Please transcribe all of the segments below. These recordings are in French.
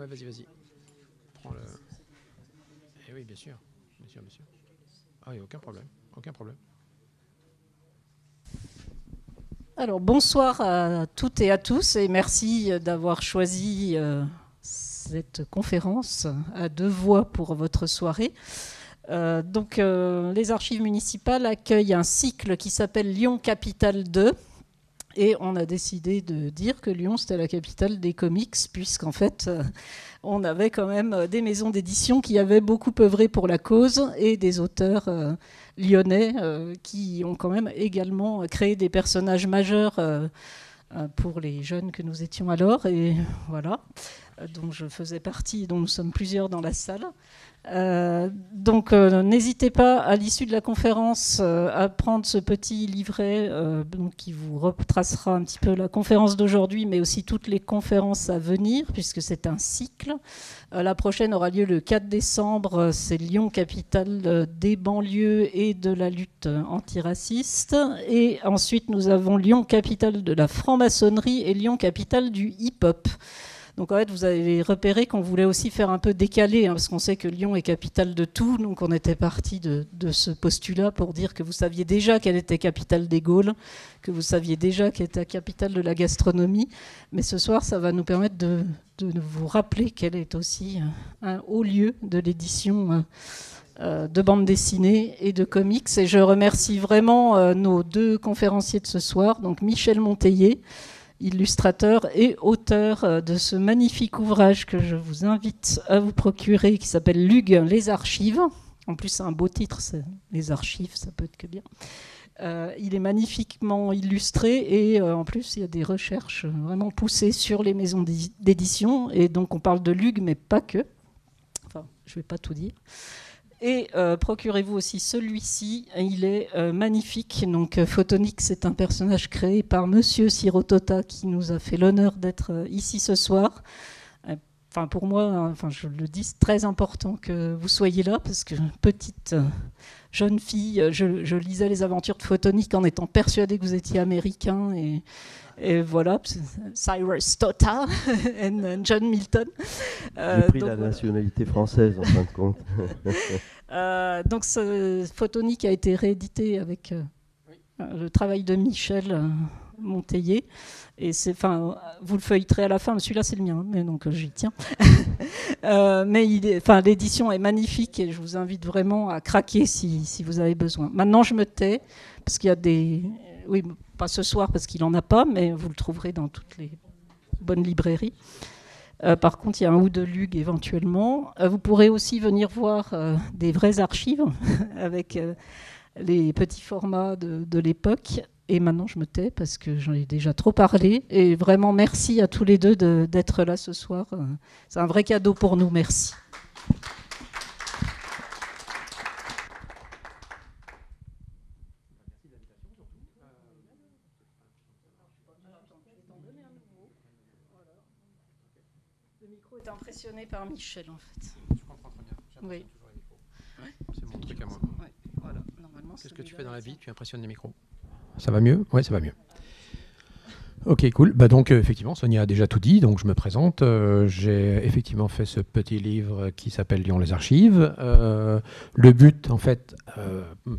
Ouais, vas-y. Prends le... Eh oui, bien sûr. Ah, il n'y a aucun problème. Alors, bonsoir à toutes et à tous et merci d'avoir choisi cette conférence à deux voix pour votre soirée. Les archives municipales accueillent un cycle qui s'appelle Lyon Capitale 2. Et on a décidé de dire que Lyon, c'était la capitale des comics, puisqu'en fait, on avait quand même des maisons d'édition qui avaient beaucoup œuvré pour la cause et des auteurs lyonnais qui ont quand même également créé des personnages majeurs pour les jeunes que nous étions alors. Et voilà, dont je faisais partie, dont nous sommes plusieurs dans la salle. N'hésitez pas à l'issue de la conférence à prendre ce petit livret qui vous retracera un petit peu la conférence d'aujourd'hui, mais aussi toutes les conférences à venir, puisque c'est un cycle. La prochaine aura lieu le 4 décembre, c'est Lyon, capitale des banlieues et de la lutte antiraciste. Et ensuite, nous avons Lyon, capitale de la franc-maçonnerie et Lyon, capitale du hip-hop. Donc en fait, vous avez repéré qu'on voulait aussi faire un peu décalé, parce qu'on sait que Lyon est capitale de tout. Donc on était parti de ce postulat pour dire que vous saviez déjà qu'elle était capitale des Gaules, que vous saviez déjà qu'elle était capitale de la gastronomie. Mais ce soir, ça va nous permettre de vous rappeler qu'elle est aussi un haut lieu de l'édition de bande dessinée et de comics. Et je remercie vraiment nos deux conférenciers de ce soir, donc Michel Monteillet, illustrateur et auteur de ce magnifique ouvrage que je vous invite à vous procurer, qui s'appelle Lug, les archives. En plus, c'est un beau titre, c'est les archives, ça peut être que bien. Il est magnifiquement illustré et en plus, il y a des recherches vraiment poussées sur les maisons d'édition. Et donc, on parle de Lug, mais pas que. Enfin, je ne vais pas tout dire. Et procurez-vous aussi celui-ci, il est magnifique. Donc Photonix, c'est un personnage créé par Monsieur Sirotota qui nous a fait l'honneur d'être ici ce soir. Enfin, pour moi, je le dis, c'est très important que vous soyez là, parce que petite jeune fille, je lisais les aventures de Photonix en étant persuadée que vous étiez américain. Et voilà, Cyrus Tota et John Milton. J'ai pris la nationalité française en fin de compte. Donc ce Photonique a été réédité avec le travail de Michel Monteillet. Et vous le feuilleterez à la fin, celui-là c'est le mien, mais donc j'y tiens. Mais l'édition est magnifique et je vous invite vraiment à craquer si vous avez besoin. Maintenant je me tais, parce qu'il y a des... Oui, pas ce soir parce qu'il n'en a pas, mais vous le trouverez dans toutes les bonnes librairies. Par contre, il y a un ou deux Lug éventuellement. Vous pourrez aussi venir voir des vraies archives avec les petits formats de l'époque. Et maintenant, je me tais parce que j'en ai déjà trop parlé. Et vraiment, merci à tous les deux d'être là ce soir. C'est un vrai cadeau pour nous. Merci. Impressionné par Michel en fait. Je comprends très bien. Oui. Toujours les micros. Ouais. C'est mon truc à moi. Ouais. Voilà. Normalement, qu'est-ce que tu fais dans la vie? Tu impressionnes les micros. Ça va mieux? Oui, ça va mieux. Ok, cool. Donc, effectivement, Sonia a déjà tout dit, donc je me présente. J'ai effectivement fait ce petit livre qui s'appelle Lyon les archives. Le but, en fait,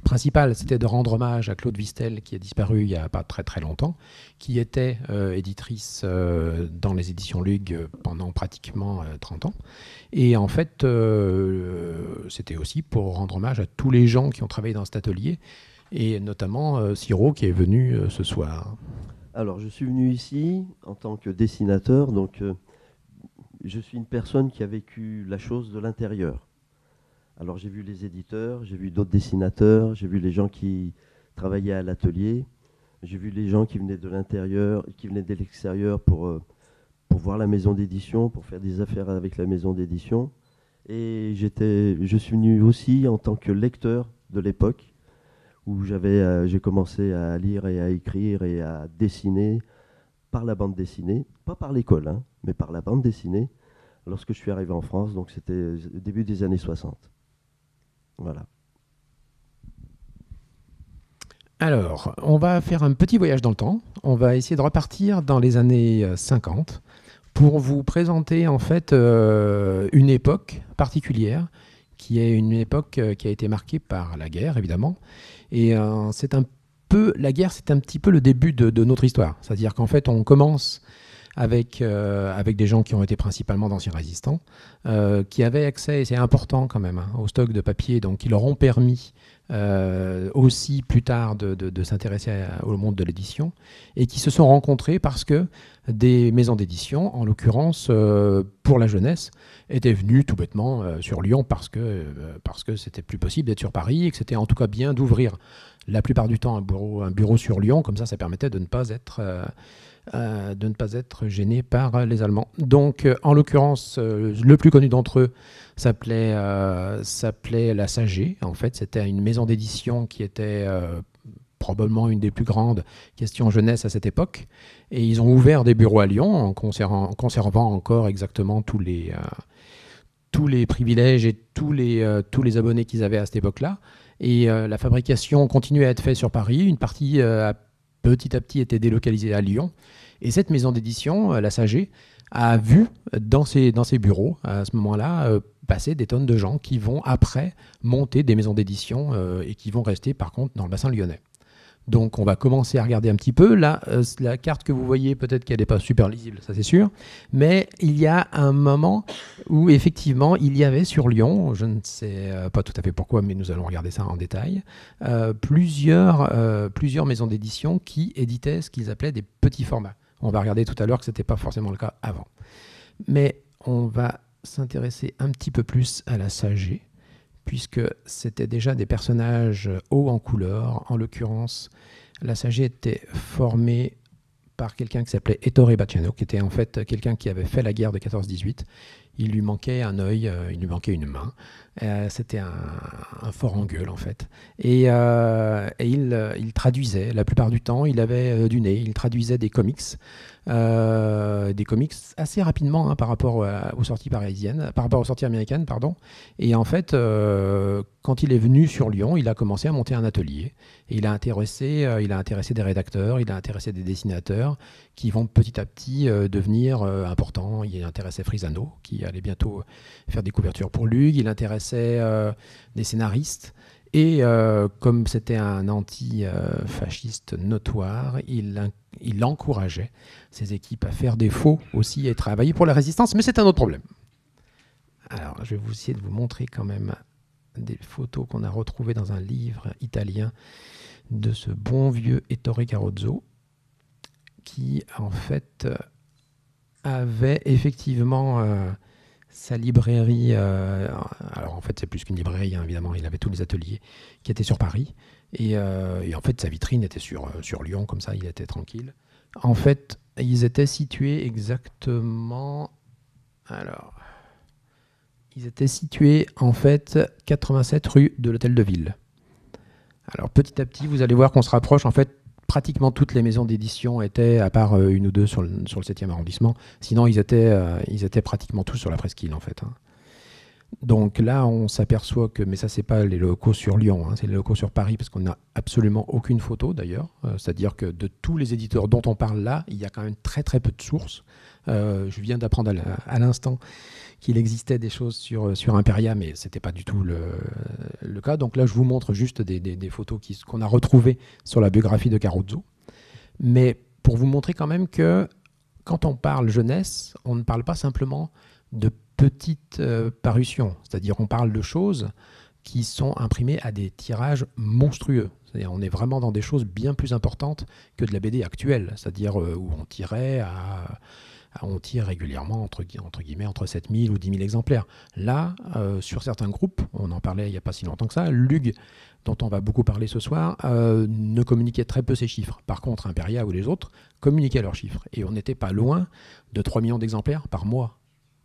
principal, c'était de rendre hommage à Claude Vistel, qui a disparu il n'y a pas très très longtemps, qui était éditrice dans les éditions Lug pendant pratiquement 30 ans. Et en fait, c'était aussi pour rendre hommage à tous les gens qui ont travaillé dans cet atelier, et notamment Siro, qui est venu ce soir. Alors, je suis venu ici en tant que dessinateur, donc je suis une personne qui a vécu la chose de l'intérieur. Alors, j'ai vu les éditeurs, j'ai vu d'autres dessinateurs, j'ai vu les gens qui travaillaient à l'atelier, j'ai vu les gens qui venaient de l'intérieur, qui venaient de l'extérieur pour voir la maison d'édition, pour faire des affaires avec la maison d'édition. Et je suis venu aussi en tant que lecteur de l'époque, où j'ai commencé à lire et à écrire et à dessiner par la bande dessinée, pas par l'école, hein, mais par la bande dessinée, lorsque je suis arrivé en France, donc c'était au début des années 60. Voilà. Alors, on va faire un petit voyage dans le temps. On va essayer de repartir dans les années 50 pour vous présenter en fait une époque particulière, qui est une époque qui a été marquée par la guerre, évidemment. Et la guerre, c'est un petit peu le début de notre histoire. C'est-à-dire qu'en fait, on commence avec des gens qui ont été principalement d'anciens résistants, qui avaient accès, et c'est important quand même, au stock de papier, donc qui leur ont permis aussi plus tard de s'intéresser au monde de l'édition, et qui se sont rencontrés parce que des maisons d'édition, en l'occurrence pour la jeunesse, étaient venues tout bêtement sur Lyon parce que c'était plus possible d'être sur Paris, et que c'était en tout cas bien d'ouvrir la plupart du temps un bureau sur Lyon, comme ça permettait de ne pas être gêné par les Allemands. Donc, en l'occurrence, le plus connu d'entre eux s'appelait la Sager. En fait, c'était une maison d'édition qui était probablement une des plus grandes questions jeunesse à cette époque. Et ils ont ouvert des bureaux à Lyon en conservant encore exactement tous les privilèges et tous les abonnés qu'ils avaient à cette époque-là. Et la fabrication continuait à être faite sur Paris. Une partie petit à petit était délocalisée à Lyon. Et cette maison d'édition, la Sager, a vu dans ses bureaux, à ce moment-là, passer des tonnes de gens qui vont après monter des maisons d'édition et qui vont rester par contre dans le bassin lyonnais. Donc on va commencer à regarder un petit peu. Là, la carte que vous voyez, peut-être qu'elle n'est pas super lisible, ça c'est sûr, mais il y a un moment où effectivement il y avait sur Lyon, je ne sais pas tout à fait pourquoi, mais nous allons regarder ça en détail, plusieurs maisons d'édition qui éditaient ce qu'ils appelaient des petits formats. On va regarder tout à l'heure que ce n'était pas forcément le cas avant. Mais on va s'intéresser un petit peu plus à la Sager, puisque c'était déjà des personnages hauts en couleur. En l'occurrence, la Sager était formée par quelqu'un qui s'appelait Ettore Bacciano, qui était en fait quelqu'un qui avait fait la guerre de 14-18. Il lui manquait un œil, il lui manquait une main. C'était un fort en gueule, en fait. Et il traduisait, la plupart du temps, il avait du nez, il traduisait des comics assez rapidement par rapport aux sorties parisiennes, par rapport aux sorties américaines, pardon. Et en fait, quand il est venu sur Lyon, il a commencé à monter un atelier. Et il a intéressé des rédacteurs, il a intéressé des dessinateurs qui vont petit à petit devenir importants. Il a intéressé Frisano, qui allait bientôt faire des couvertures pour Lug. Il intéressait des scénaristes. Et comme c'était un anti-fasciste notoire, il encourageait ses équipes à faire des faux aussi et travailler pour la résistance. Mais c'est un autre problème. Alors, je vais essayer de vous montrer quand même des photos qu'on a retrouvées dans un livre italien de ce bon vieux Ettore Carozzo, qui en fait avait effectivement sa librairie. Alors en fait c'est plus qu'une librairie, évidemment, il avait tous les ateliers qui étaient sur Paris, et en fait sa vitrine était sur Lyon, comme ça il était tranquille. En fait ils étaient situés exactement, alors ils étaient situés en fait 87 rue de l'Hôtel de Ville. Alors petit à petit vous allez voir qu'on se rapproche. En fait pratiquement toutes les maisons d'édition étaient, à part une ou deux sur le 7e arrondissement, sinon ils étaient pratiquement tous sur la presqu'île en fait. Donc là on s'aperçoit que, mais ça c'est pas les locaux sur Lyon, c'est les locaux sur Paris, parce qu'on n'a absolument aucune photo d'ailleurs, c'est-à-dire que de tous les éditeurs dont on parle là, il y a quand même très très peu de sources. Je viens d'apprendre à l'instant qu'il existait des choses sur Imperia, mais ce n'était pas du tout le cas. Donc là, je vous montre juste des photos qu'on a retrouvées sur la biographie de Carozzo. Mais pour vous montrer quand même que quand on parle jeunesse, on ne parle pas simplement de petites parutions. C'est-à-dire on parle de choses qui sont imprimées à des tirages monstrueux. C'est-à-dire on est vraiment dans des choses bien plus importantes que de la BD actuelle. C'est-à-dire où on tire régulièrement entre guillemets entre 7000 ou 10 000 exemplaires. Là, sur certains groupes, on en parlait il n'y a pas si longtemps que ça, Lug, dont on va beaucoup parler ce soir, ne communiquait très peu ses chiffres. Par contre, Imperia ou les autres communiquaient leurs chiffres. Et on n'était pas loin de 3 millions d'exemplaires par mois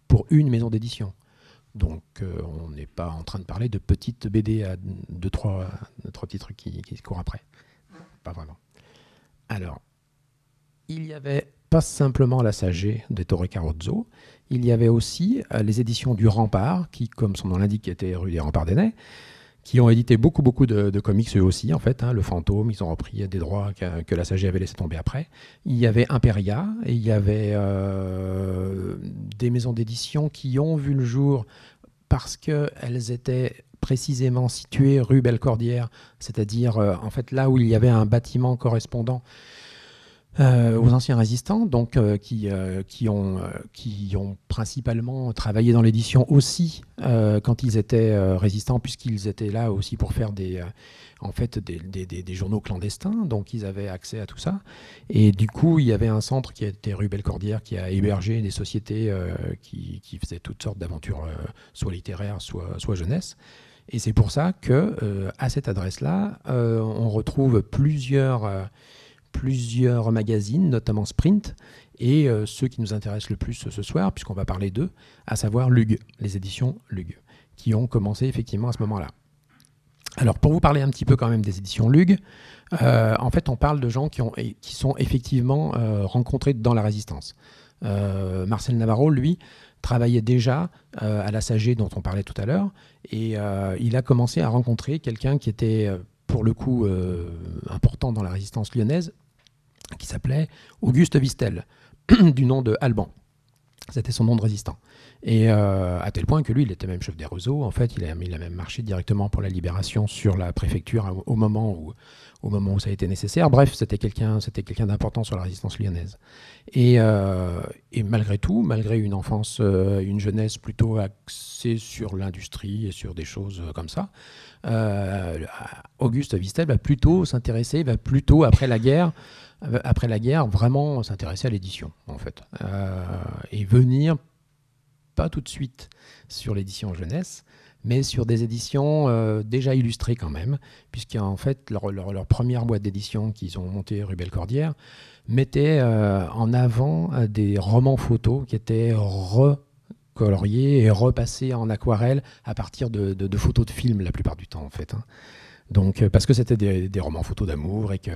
pour une maison d'édition. Donc on n'est pas en train de parler de petites BD à 2-3 petits trucs qui courent après. Pas vraiment. Alors, il y avait pas simplement la Sager d'Ettore Carozzo, il y avait aussi les éditions du Rempart, qui, comme son nom l'indique, étaient rue des Remparts d'Enay, qui ont édité beaucoup de comics eux aussi, en fait. Hein, le Fantôme, ils ont repris des droits que la SAG avait laissé tomber après. Il y avait Imperia, et il y avait des maisons d'édition qui ont vu le jour parce qu'elles étaient précisément situées rue Bellecordière, c'est-à-dire en fait là où il y avait un bâtiment correspondant aux anciens résistants, donc qui ont principalement travaillé dans l'édition aussi quand ils étaient résistants, puisqu'ils étaient là aussi pour faire des journaux clandestins, donc ils avaient accès à tout ça. Et du coup, il y avait un centre qui était rue Bellecordière, qui a hébergé des sociétés qui faisaient toutes sortes d'aventures, soit littéraires, soit jeunesse. Et c'est pour ça que à cette adresse-là, on retrouve plusieurs magazines, notamment Sprint, et ceux qui nous intéressent le plus ce soir, puisqu'on va parler d'eux, à savoir Lug, les éditions Lug, qui ont commencé effectivement à ce moment-là. Alors, pour vous parler un petit peu quand même des éditions Lug, en fait, on parle de gens qui sont effectivement rencontrés dans la Résistance. Marcel Navarro, lui, travaillait déjà à la SAG dont on parlait tout à l'heure, et il a commencé à rencontrer quelqu'un qui était pour le coup important dans la Résistance lyonnaise, qui s'appelait Auguste Vistel, du nom de Alban. C'était son nom de résistant. Et à tel point que lui, il était même chef des réseaux. En fait, il a même marché directement pour la libération sur la préfecture au moment où ça a été nécessaire. Bref, c'était quelqu'un d'important sur la Résistance lyonnaise. Et malgré tout, malgré une enfance, une jeunesse plutôt axée sur l'industrie et sur des choses comme ça, Auguste Vistel va plutôt s'intéresser, après la guerre, vraiment s'intéresser à l'édition, en fait. Et venir, pas tout de suite sur l'édition jeunesse, mais sur des éditions déjà illustrées quand même, puisqu'en fait, leur première boîte d'édition qu'ils ont montée rue Bellecordière mettait en avant des romans photos qui étaient recoloriés et repassés en aquarelle à partir de photos de films la plupart du temps, en fait. Hein. Donc, parce que c'était des romans photos d'amour et que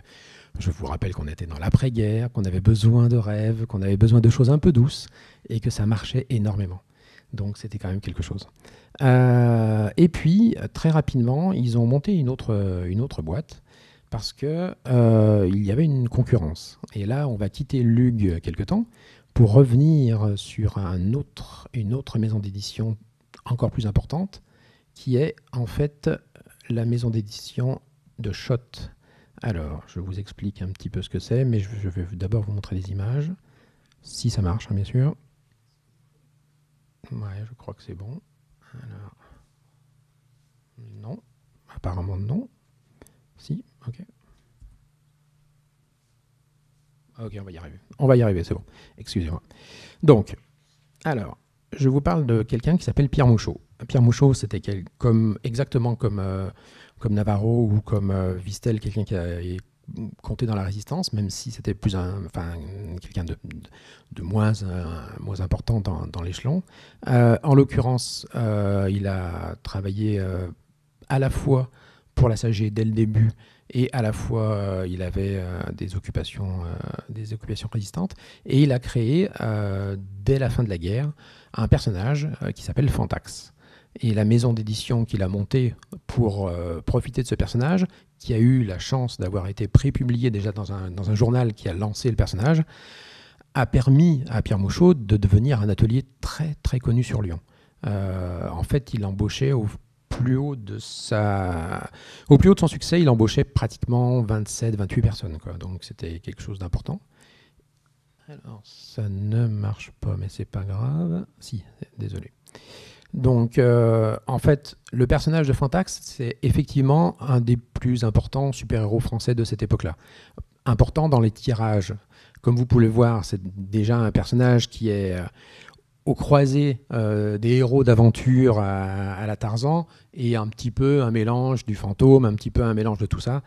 je vous rappelle qu'on était dans l'après-guerre, qu'on avait besoin de rêves, qu'on avait besoin de choses un peu douces et que ça marchait énormément. Donc c'était quand même quelque chose. Et puis, très rapidement, ils ont monté une autre boîte parce qu'il y avait une concurrence. Et là, on va quitter Lug quelque temps pour revenir sur une autre maison d'édition encore plus importante, qui est en fait la maison d'édition de Schott. Alors, je vous explique un petit peu ce que c'est, mais je vais d'abord vous montrer les images, si ça marche, hein, bien sûr. Ouais, je crois que c'est bon. Alors, non, apparemment non. Si, ok. Ok, on va y arriver, c'est bon. Excusez-moi. Donc, alors, je vous parle de quelqu'un qui s'appelle Pierre Mouchot. Pierre Mouchot, c'était exactement comme Navarro ou comme Vistel, quelqu'un qui a compté dans la Résistance, même si c'était quelqu'un de moins important dans l'échelon. En l'occurrence, il a travaillé à la fois pour la SAG dès le début et à la fois il avait des occupations résistantes, et il a créé dès la fin de la guerre un personnage qui s'appelle Fantax. Et la maison d'édition qu'il a montée pour profiter de ce personnage, qui a eu la chance d'avoir été prépublié déjà dans un journal qui a lancé le personnage, a permis à Pierre Mouchot de devenir un atelier très très connu sur Lyon. En fait, il embauchait au plus haut de son succès, il embauchait pratiquement 27-28 personnes, quoi. Donc c'était quelque chose d'important. Alors, ça ne marche pas, mais c'est pas grave. Si, désolé. Donc, en fait, le personnage de Fantax, c'est effectivement un des plus importants super-héros français de cette époque-là. Important dans les tirages. Comme vous pouvez le voir, c'est déjà un personnage qui est au croisé des héros d'aventure à la Tarzan, et un petit peu un mélange du fantôme, un petit peu un mélange de tout ça,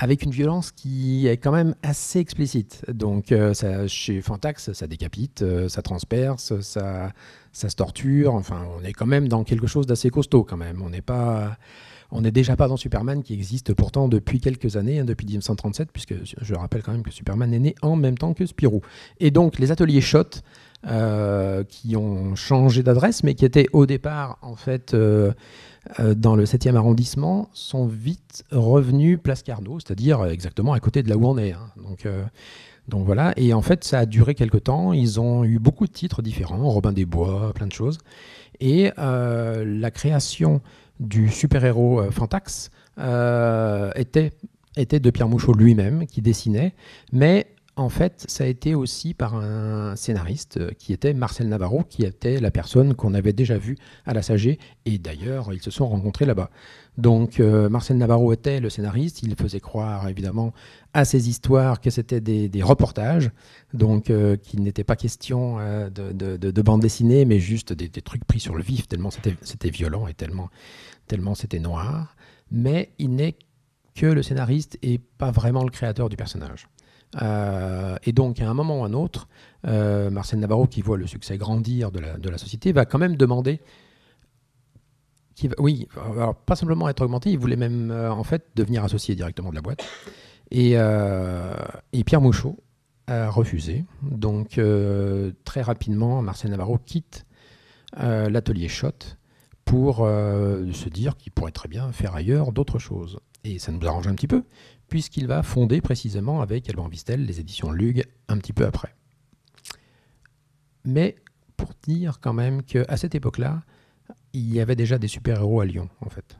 avec une violence qui est quand même assez explicite. Donc chez Fantax, ça décapite, ça transperce, ça se torture. Enfin, on est quand même dans quelque chose d'assez costaud quand même. On n'est déjà pas dans Superman, qui existe pourtant depuis quelques années, hein, depuis 1937, puisque je rappelle quand même que Superman est né en même temps que Spirou. Et donc les ateliers Schott qui ont changé d'adresse, mais qui étaient au départ, en fait, dans le 7e arrondissement, sont vite revenus place Carnot, c'est-à-dire exactement à côté de là où on est. Hein. Donc voilà, et en fait, ça a duré quelque temps. Ils ont eu beaucoup de titres différents, Robin des Bois, plein de choses. Et la création du super-héros Fantax était de Pierre Mouchot lui-même, qui dessinait, mais en fait, ça a été aussi par un scénariste qui était Marcel Navarro, qui était la personne qu'on avait déjà vue à la SAG, et d'ailleurs, ils se sont rencontrés là-bas. Donc, Marcel Navarro était le scénariste, il faisait croire, évidemment, à ces histoires que c'était des reportages, donc qu'il n'était pas question de bande dessinée, mais juste des trucs pris sur le vif, tellement c'était violent et tellement c'était noir. Mais il n'est que le scénariste et pas vraiment le créateur du personnage. Et donc, à un moment ou à un autre, Marcel Navarro, qui voit le succès grandir de la société, va quand même demander... Oui, alors pas simplement être augmenté, il voulait même en fait devenir associé directement de la boîte. Et Pierre Mouchot a refusé. Donc, très rapidement, Marcel Navarro quitte l'atelier Schott pour se dire qu'il pourrait très bien faire ailleurs d'autres choses. Et ça nous arrange un petit peu, puisqu'il va fonder précisément avec Alban Vistel les éditions Lug un petit peu après. Mais pour dire quand même qu'à cette époque-là, il y avait déjà des super-héros à Lyon, en fait.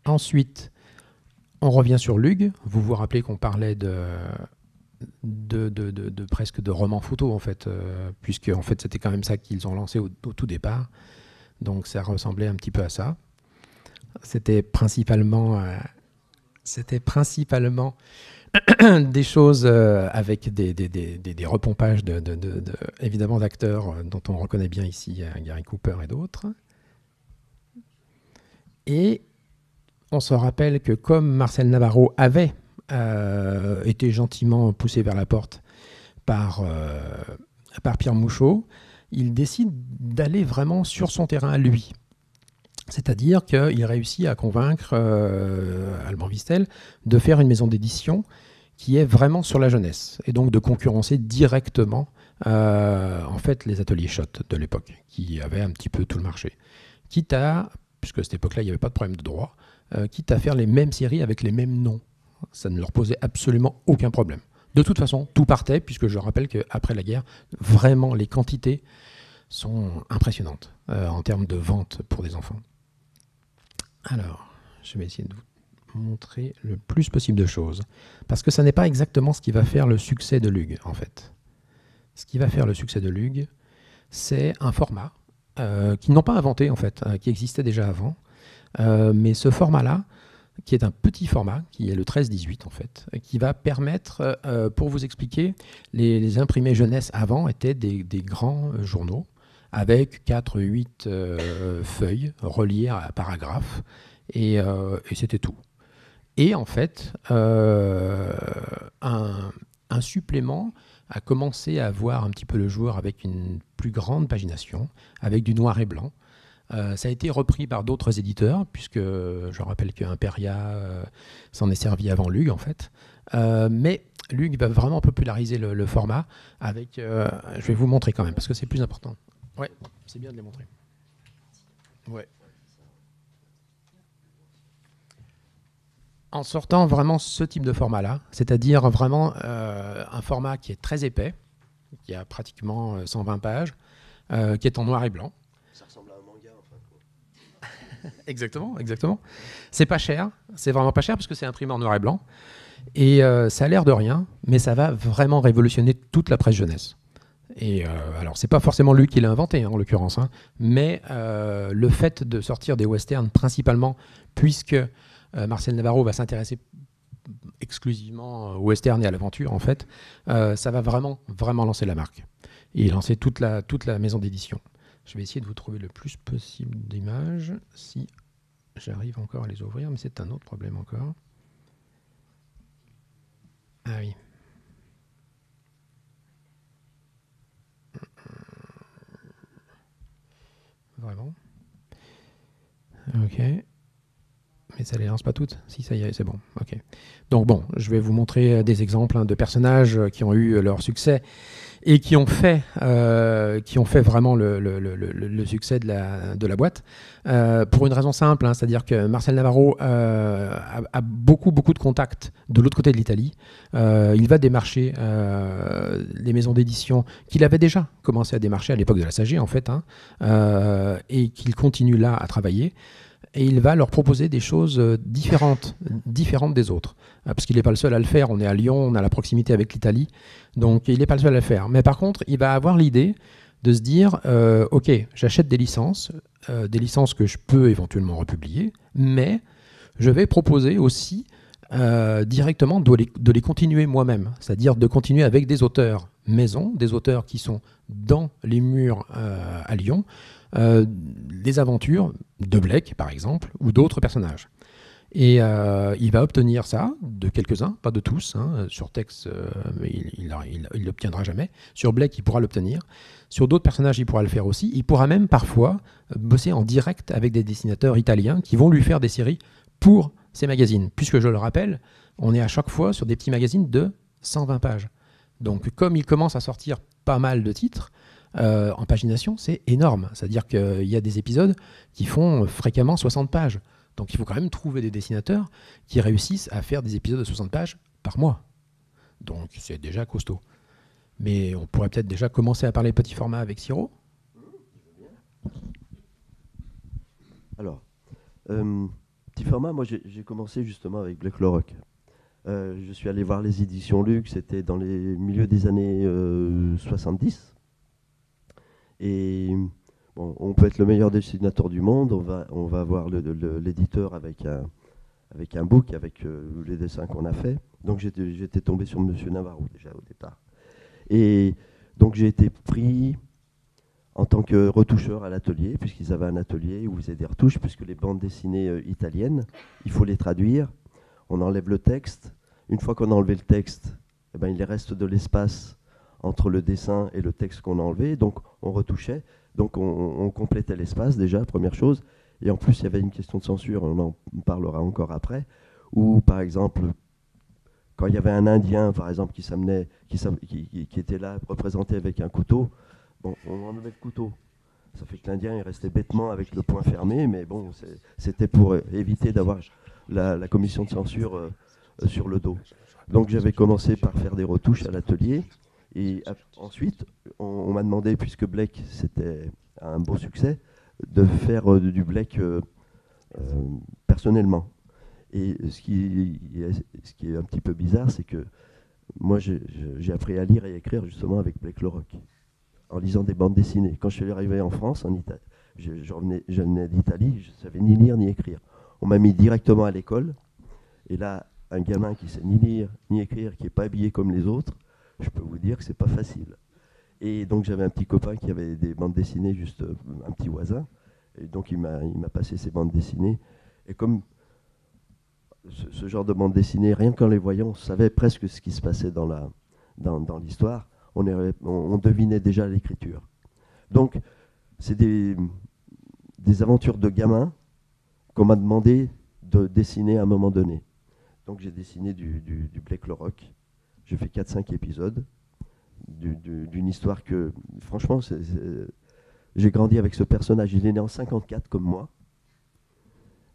Ensuite, on revient sur Lug. Vous vous rappelez qu'on parlait presque de romans photo, en fait, puisque en fait, c'était quand même ça qu'ils ont lancé au tout départ. Donc ça ressemblait un petit peu à ça. C'était principalement des choses avec des repompages évidemment d'acteurs dont on reconnaît bien ici Gary Cooper et d'autres. Et on se rappelle que comme Marcel Navarro avait été gentiment poussé vers la porte par Pierre Mouchot, il décide d'aller vraiment sur son terrain à lui. C'est-à-dire qu'il réussit à convaincre Alban Vistel de faire une maison d'édition qui est vraiment sur la jeunesse, et donc de concurrencer directement en fait, les ateliers Schott de l'époque, qui avaient un petit peu tout le marché. Quitte à, puisque à cette époque-là, il n'y avait pas de problème de droit, quitte à faire les mêmes séries avec les mêmes noms. Ça ne leur posait absolument aucun problème. De toute façon, tout partait, puisque je rappelle qu'après la guerre, vraiment, les quantités sont impressionnantes en termes de vente pour des enfants. Alors, je vais essayer de vous montrer le plus possible de choses. Parce que ça n'est pas exactement ce qui va faire le succès de Lug, en fait. Ce qui va faire le succès de Lug, c'est un format qu'ils n'ont pas inventé, en fait, qui existait déjà avant. Mais ce format-là, qui est un petit format, qui est le 13-18, en fait, qui va permettre, pour vous expliquer, les imprimés jeunesse avant étaient des grands journaux, avec 4-8 feuilles reliées à paragraphes, et c'était tout. Et en fait, un supplément a commencé à voir un petit peu le jour avec une plus grande pagination, avec du noir et blanc. Ça a été repris par d'autres éditeurs, puisque je rappelle que Imperia s'en est servi avant Lug, en fait. Mais Lug va vraiment populariser le format avec... je vais vous montrer quand même, parce que c'est plus important. Ouais, c'est bien de les montrer. Ouais. En sortant vraiment ce type de format-là, c'est-à-dire vraiment un format qui est très épais, qui a pratiquement 120 pages, qui est en noir et blanc. Ça ressemble à un manga, enfin. Exactement, exactement. C'est pas cher, c'est vraiment pas cher parce que c'est imprimé en noir et blanc. Et ça a l'air de rien, mais ça va vraiment révolutionner toute la presse jeunesse. Et alors, c'est pas forcément lui qui l'a inventé, hein, en l'occurrence, hein, mais le fait de sortir des westerns principalement, puisque Marcel Navarro va s'intéresser exclusivement au western et à l'aventure, en fait, ça va vraiment, vraiment lancer la marque. Et lancer toute la maison d'édition. Je vais essayer de vous trouver le plus possible d'images, si j'arrive encore à les ouvrir, mais c'est un autre problème encore. Ah oui. Vraiment. Ok. Mais ça les lance pas toutes? Si, ça y est, c'est bon. Ok. Donc bon, je vais vous montrer des exemples de personnages qui ont eu leur succès et qui ont fait vraiment le succès de la boîte. Pour une raison simple, c'est-à-dire que Marcel Navarro a beaucoup de contacts de l'autre côté de l'Italie. Il va démarcher les maisons d'édition qu'il avait déjà commencé à démarcher à l'époque de la SAG, en fait, et qu'il continue là à travailler. Et il va leur proposer des choses différentes des autres. Parce qu'il n'est pas le seul à le faire. On est à Lyon, on a la proximité avec l'Italie. Donc, il n'est pas le seul à le faire. Mais par contre, il va avoir l'idée de se dire, OK, j'achète des licences que je peux éventuellement republier, mais je vais proposer aussi directement de les continuer moi-même. C'est-à-dire de continuer avec des auteurs maison, des auteurs qui sont dans les murs à Lyon, des aventures de Blake, par exemple, ou d'autres personnages. Et il va obtenir ça de quelques-uns, pas de tous. Sur Tex, il l'obtiendra jamais. Sur Blake, il pourra l'obtenir. Sur d'autres personnages, il pourra le faire aussi. Il pourra même parfois bosser en direct avec des dessinateurs italiens qui vont lui faire des séries pour ces magazines. Puisque je le rappelle, on est à chaque fois sur des petits magazines de 120 pages. Donc comme il commence à sortir pas mal de titres, en pagination, c'est énorme. C'est-à-dire qu'il y a des épisodes qui font fréquemment 60 pages. Donc il faut quand même trouver des dessinateurs qui réussissent à faire des épisodes de 60 pages par mois. Donc c'est déjà costaud. Mais on pourrait peut-être déjà commencer à parler petit format avec Siro. Alors, petit format, moi j'ai commencé justement avec Blake le Rock. Je suis allé voir les éditions Luc, c'était dans les milieux des années 70. Et bon, on peut être le meilleur dessinateur du monde, on va avoir l'éditeur avec un book, avec les dessins qu'on a fait. Donc j'étais tombé sur Monsieur Navarro déjà au départ. Et donc j'ai été pris en tant que retoucheur à l'atelier, puisqu'ils avaient un atelier où ils faisaient des retouches, puisque les bandes dessinées italiennes, il faut les traduire, on enlève le texte. Une fois qu'on a enlevé le texte, eh ben, il reste de l'espace entre le dessin et le texte qu'on a enlevé, donc on retouchait, donc on complétait l'espace déjà, première chose, et en plus il y avait une question de censure, on en parlera encore après, où par exemple, quand il y avait un Indien par exemple qui était là représenté avec un couteau, bon, on enlevait le couteau, ça fait que l'Indien il restait bêtement avec le poing fermé, mais bon, c'était pour éviter d'avoir la commission de censure sur le dos. Donc j'avais commencé par faire des retouches à l'atelier. Et ensuite, on m'a demandé, puisque Blake c'était un beau succès, de faire du Blake personnellement. Et ce qui est un petit peu bizarre, c'est que moi j'ai appris à lire et à écrire justement avec Blake le Rock, en lisant des bandes dessinées. Quand je suis arrivé en France, je venais d'Italie, je ne savais ni lire ni écrire. On m'a mis directement à l'école, et là, un gamin qui ne sait ni lire ni écrire, qui n'est pas habillé comme les autres, je peux vous dire que c'est pas facile. Et donc j'avais un petit copain qui avait des bandes dessinées, juste un petit voisin, et donc il m'a passé ces bandes dessinées. Et comme ce genre de bandes dessinées, rien qu'en les voyant, on savait presque ce qui se passait dans l'histoire, on devinait déjà l'écriture. Donc c'est des aventures de gamins qu'on m'a demandé de dessiner à un moment donné. Donc j'ai dessiné du Blake le Rock. J'ai fait 4-5 épisodes d'une histoire que, franchement, j'ai grandi avec ce personnage. Il est né en 54 comme moi.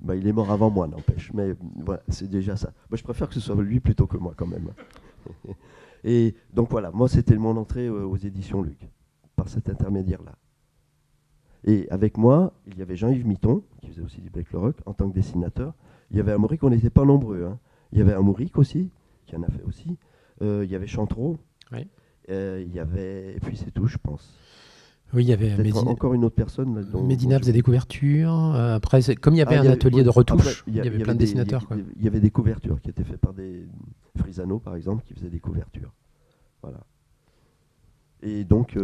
Bah, il est mort avant moi, n'empêche. Mais voilà, c'est déjà ça. Bah, je préfère que ce soit lui plutôt que moi, quand même. Et donc voilà, moi, c'était mon entrée aux éditions Luc, par cet intermédiaire-là. Et avec moi, il y avait Jean-Yves Mitton, qui faisait aussi du Blake le Rock, en tant que dessinateur. Il y avait Amouric, on n'était pas nombreux. Il y avait Amouric aussi, qui en a fait aussi. Il y avait Chantreau, oui. Et puis c'est tout, je pense. Oui, il y avait encore une autre personne. Medina faisait des couvertures. Après, comme il y avait un atelier de retouche, il y avait plein de dessinateurs. Il y avait des couvertures qui étaient faites par des Frisano, par exemple, qui faisaient des couvertures. Voilà. Et donc,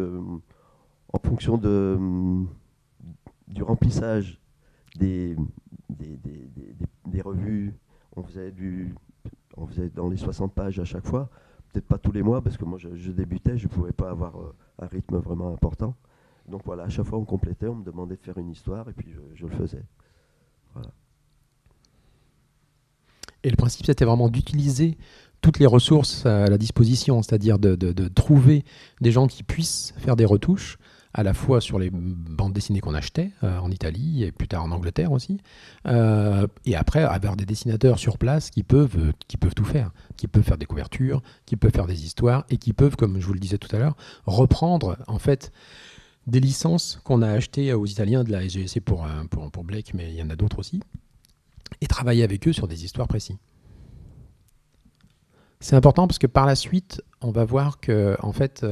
en fonction du remplissage des revues, on faisait dans les 60 pages à chaque fois. Peut-être pas tous les mois, parce que moi je débutais, je ne pouvais pas avoir un rythme vraiment important. Donc voilà, à chaque fois on complétait, on me demandait de faire une histoire, et puis je le faisais. Voilà. Et le principe, c'était vraiment d'utiliser toutes les ressources à la disposition, c'est-à-dire de trouver des gens qui puissent faire des retouches, à la fois sur les bandes dessinées qu'on achetait en Italie et plus tard en Angleterre aussi, et après avoir des dessinateurs sur place qui peuvent tout faire, qui peuvent faire des couvertures, qui peuvent faire des histoires et qui peuvent, comme je vous le disais tout à l'heure, reprendre en fait des licences qu'on a achetées aux Italiens de la SGC pour Blake, mais il y en a d'autres aussi, et travailler avec eux sur des histoires précises. C'est important parce que par la suite, on va voir que en fait,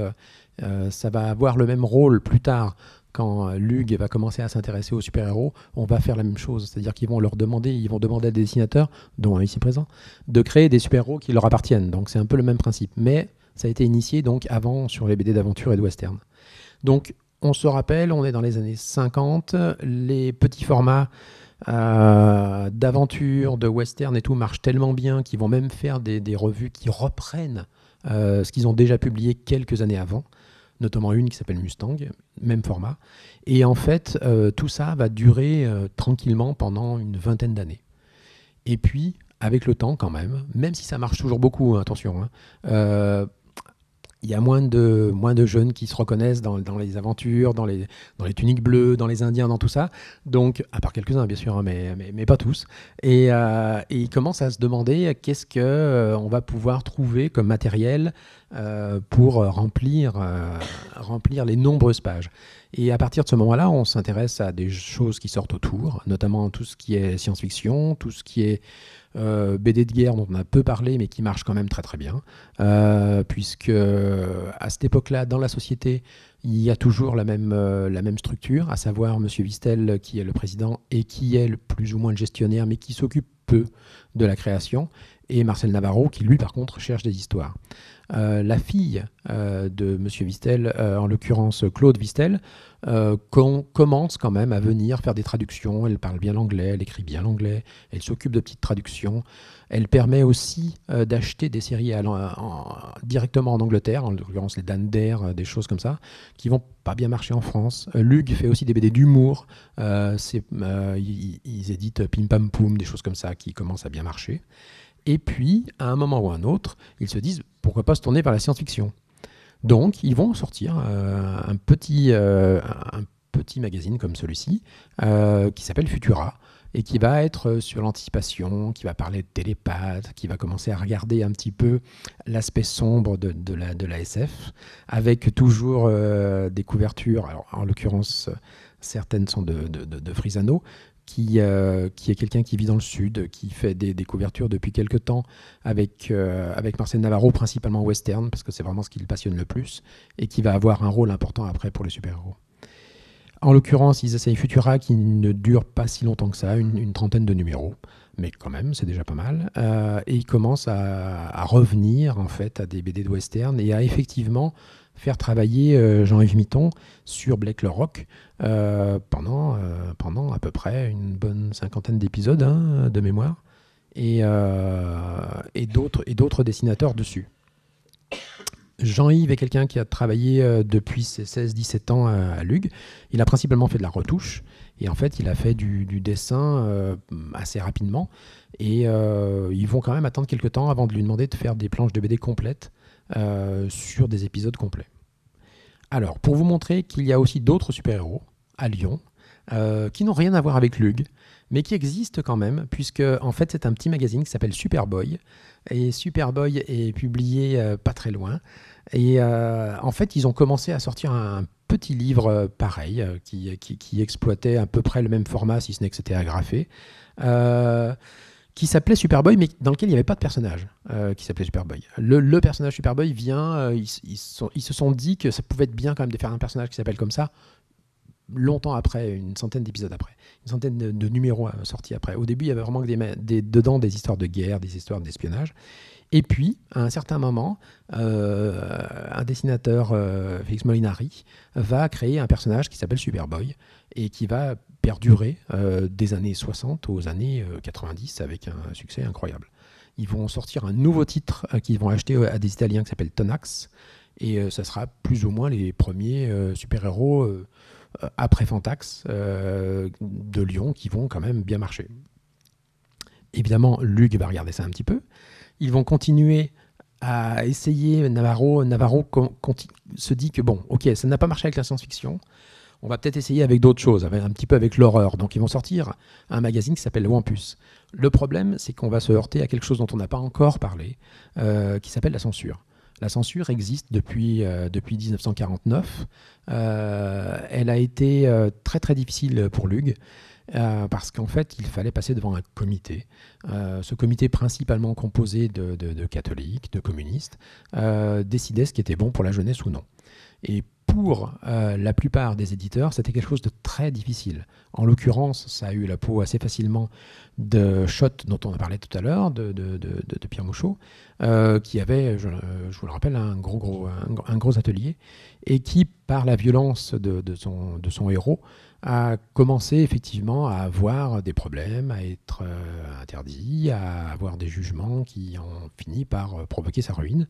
ça va avoir le même rôle plus tard quand Lug va commencer à s'intéresser aux super-héros. On va faire la même chose, c'est-à-dire qu'ils vont demander à des dessinateurs, dont un ici présent, de créer des super-héros qui leur appartiennent. Donc c'est un peu le même principe, mais ça a été initié donc avant sur les BD d'aventure et de western. Donc on se rappelle, on est dans les années 50, les petits formats d'aventure, de western et tout marchent tellement bien qu'ils vont même faire des revues qui reprennent ce qu'ils ont déjà publié quelques années avant, notamment une qui s'appelle Mustang, même format. Et en fait, tout ça va durer tranquillement pendant une vingtaine d'années. Et puis, avec le temps quand même si ça marche toujours beaucoup, attention, il y a moins de jeunes qui se reconnaissent dans les aventures, dans les tuniques bleues, dans les Indiens, dans tout ça. Donc, à part quelques-uns, bien sûr, mais pas tous. Et ils commencent à se demander qu'est-ce qu'on va pouvoir trouver comme matériel pour remplir les nombreuses pages. Et à partir de ce moment-là, on s'intéresse à des choses qui sortent autour, notamment tout ce qui est science-fiction, tout ce qui est BD de guerre dont on a peu parlé mais qui marche quand même très très bien, puisque à cette époque-là, dans la société, il y a toujours la même structure, à savoir M. Vistel qui est le président et qui est plus ou moins le gestionnaire, mais qui s'occupe peu de la création, et Marcel Navarro qui lui par contre cherche des histoires. La fille de M. Vistel, en l'occurrence Claude Vistel, commence quand même à venir faire des traductions. Elle parle bien l'anglais, elle écrit bien l'anglais, elle s'occupe de petites traductions. Elle permet aussi d'acheter des séries directement en Angleterre, en l'occurrence les Dan Dare, des choses comme ça, qui vont pas bien marcher en France. Lug fait aussi des BD d'humour. Ils éditent Pim Pam Poum, des choses comme ça qui commencent à bien marcher. Et puis, à un moment ou à un autre, ils se disent pourquoi pas se tourner vers la science-fiction. Donc, ils vont sortir un petit magazine comme celui-ci, qui s'appelle Futura, et qui va être sur l'anticipation, qui va parler de télépathes, qui va commencer à regarder un petit peu l'aspect sombre de la SF, avec toujours des couvertures. Alors, en l'occurrence, certaines sont de Frisano, qui est quelqu'un qui vit dans le sud, qui fait des couvertures depuis quelques temps avec Marcel Navarro, principalement western, parce que c'est vraiment ce qui le passionne le plus, et qui va avoir un rôle important après pour les super-héros. En l'occurrence, ils essayent Futura, qui ne dure pas si longtemps que ça, une trentaine de numéros, mais quand même, c'est déjà pas mal. Et ils commencent à revenir en fait à des BD de western et à effectivement faire travailler Jean-Yves Mitton sur Blake le Rock pendant à peu près une bonne cinquantaine d'épisodes de mémoire, et d'autres dessinateurs dessus. Jean-Yves est quelqu'un qui a travaillé depuis ses 16-17 ans à Lug. Il a principalement fait de la retouche, et en fait il a fait du dessin assez rapidement, et ils vont quand même attendre quelques temps avant de lui demander de faire des planches de BD complètes sur des épisodes complets. Alors, pour vous montrer qu'il y a aussi d'autres super-héros à Lyon, qui n'ont rien à voir avec Lug, mais qui existent quand même, puisque en fait c'est un petit magazine qui s'appelle Superboy, et Superboy est publié pas très loin, et en fait ils ont commencé à sortir un petit livre pareil, qui exploitait à peu près le même format, si ce n'est que c'était agrafé, qui s'appelait Superboy, mais dans lequel il n'y avait pas de personnage qui s'appelait Superboy. Le personnage Superboy vient, ils se sont dit que ça pouvait être bien quand même de faire un personnage qui s'appelle comme ça, longtemps après, une centaine d'épisodes après, une centaine de numéros sortis après. Au début, il y avait vraiment dedans des histoires de guerre, des histoires d'espionnage. Et puis, à un certain moment, un dessinateur, Félix Molinari, va créer un personnage qui s'appelle Superboy et qui va perdurer des années 60 aux années 90 avec un succès incroyable. Ils vont sortir un nouveau titre qu'ils vont acheter à des Italiens qui s'appelle Tonax, et ça sera plus ou moins les premiers super-héros après Fantax de Lyon qui vont quand même bien marcher. Évidemment, Lug va regarder ça un petit peu. Ils vont continuer à essayer. Navarro se dit que bon, ok, ça n'a pas marché avec la science-fiction. On va peut-être essayer avec d'autres choses, un petit peu avec l'horreur. Donc ils vont sortir un magazine qui s'appelle Wampus. Le problème, c'est qu'on va se heurter à quelque chose dont on n'a pas encore parlé, qui s'appelle la censure. La censure existe depuis 1949. Elle a été très très difficile pour Lug. Parce qu'en fait, il fallait passer devant un comité. Ce comité, principalement composé de catholiques, de communistes, décidait ce qui était bon pour la jeunesse ou non. Et pour la plupart des éditeurs, c'était quelque chose de très difficile. En l'occurrence, ça a eu la peau assez facilement de Schott, dont on a parlé tout à l'heure, de Pierre Mouchot, qui avait, je vous le rappelle, un gros atelier, et qui, par la violence de son héros, a commencé effectivement à avoir des problèmes, à être interdit, à avoir des jugements qui ont fini par provoquer sa ruine.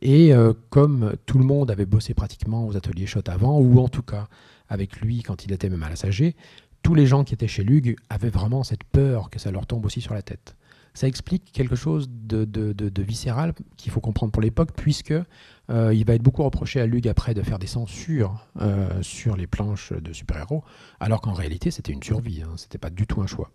Et comme tout le monde avait bossé pratiquement aux ateliers Schott avant, ou en tout cas avec lui quand il était même à la SAG, tous les gens qui étaient chez Lug avaient vraiment cette peur que ça leur tombe aussi sur la tête. Ça explique quelque chose de viscéral qu'il faut comprendre pour l'époque, puisque il va être beaucoup reproché à Lug après de faire des censures sur les planches de super-héros, alors qu'en réalité c'était une survie, hein, c'était pas du tout un choix.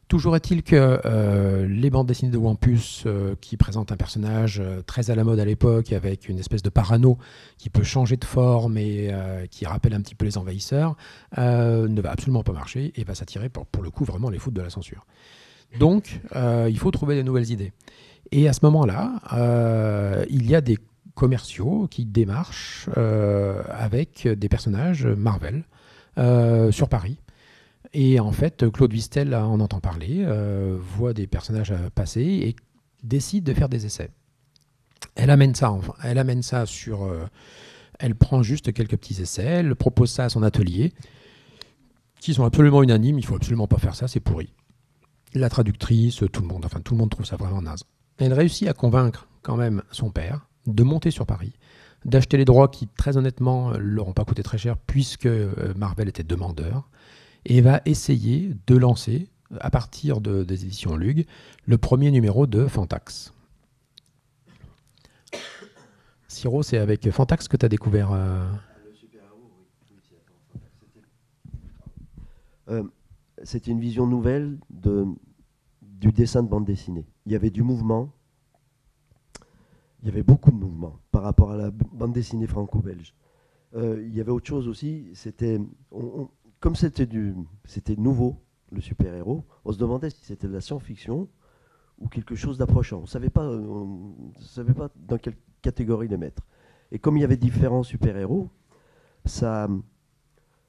Toujours est-il que les bandes dessinées de Wampus, qui présentent un personnage très à la mode à l'époque, avec une espèce de parano qui peut changer de forme et qui rappelle un petit peu les envahisseurs, ne va absolument pas marcher et va s'attirer pour le coup vraiment les foudres de la censure. Donc, il faut trouver de nouvelles idées. Et à ce moment-là, il y a des commerciaux qui démarchent avec des personnages Marvel sur Paris. Et en fait, Claude Vistel en entend parler, voit des personnages passer et décide de faire des essais. Elle amène ça sur... elle prend juste quelques petits essais, elle propose ça à son atelier, qui sont absolument unanimes, il ne faut absolument pas faire ça, c'est pourri. La traductrice, tout le monde trouve ça vraiment naze. Elle réussit à convaincre quand même son père de monter sur Paris, d'acheter les droits qui, très honnêtement, ne leur ont pas coûté très cher, puisque Marvel était demandeur, et va essayer de lancer, à partir des éditions Lug, le premier numéro de Fantax. Siro, c'est avec Fantax que tu as découvert... Le super-héros, oui. C'était une vision nouvelle du dessin de bande dessinée. Il y avait du mouvement, il y avait beaucoup de mouvement par rapport à la bande dessinée franco-belge. Il y avait autre chose aussi, comme c'était nouveau, le super-héros, on se demandait si c'était de la science-fiction ou quelque chose d'approchant. On ne savait pas dans quelle catégorie les mettre. Et comme il y avait différents super-héros, ça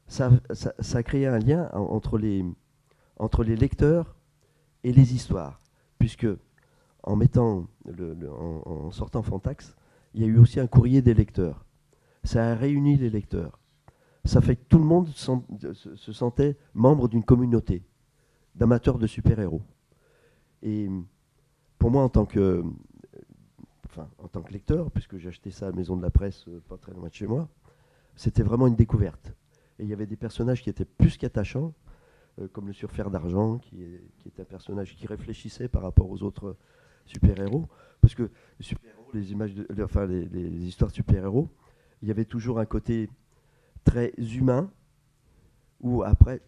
a créé un lien entre les lecteurs et les histoires. Puisque en sortant Fantax, il y a eu aussi un courrier des lecteurs. Ça a réuni les lecteurs. Ça fait que tout le monde se sentait membre d'une communauté d'amateurs de super-héros. Et pour moi, en tant que lecteur, puisque j'ai acheté ça à la Maison de la Presse, pas très loin de chez moi, c'était vraiment une découverte. Et il y avait des personnages qui étaient plus qu'attachants, comme le Surfer d'Argent, qui est un personnage qui réfléchissait par rapport aux autres super-héros. Parce que les super-héros, les histoires de super-héros, il y avait toujours un côté très humain, où après,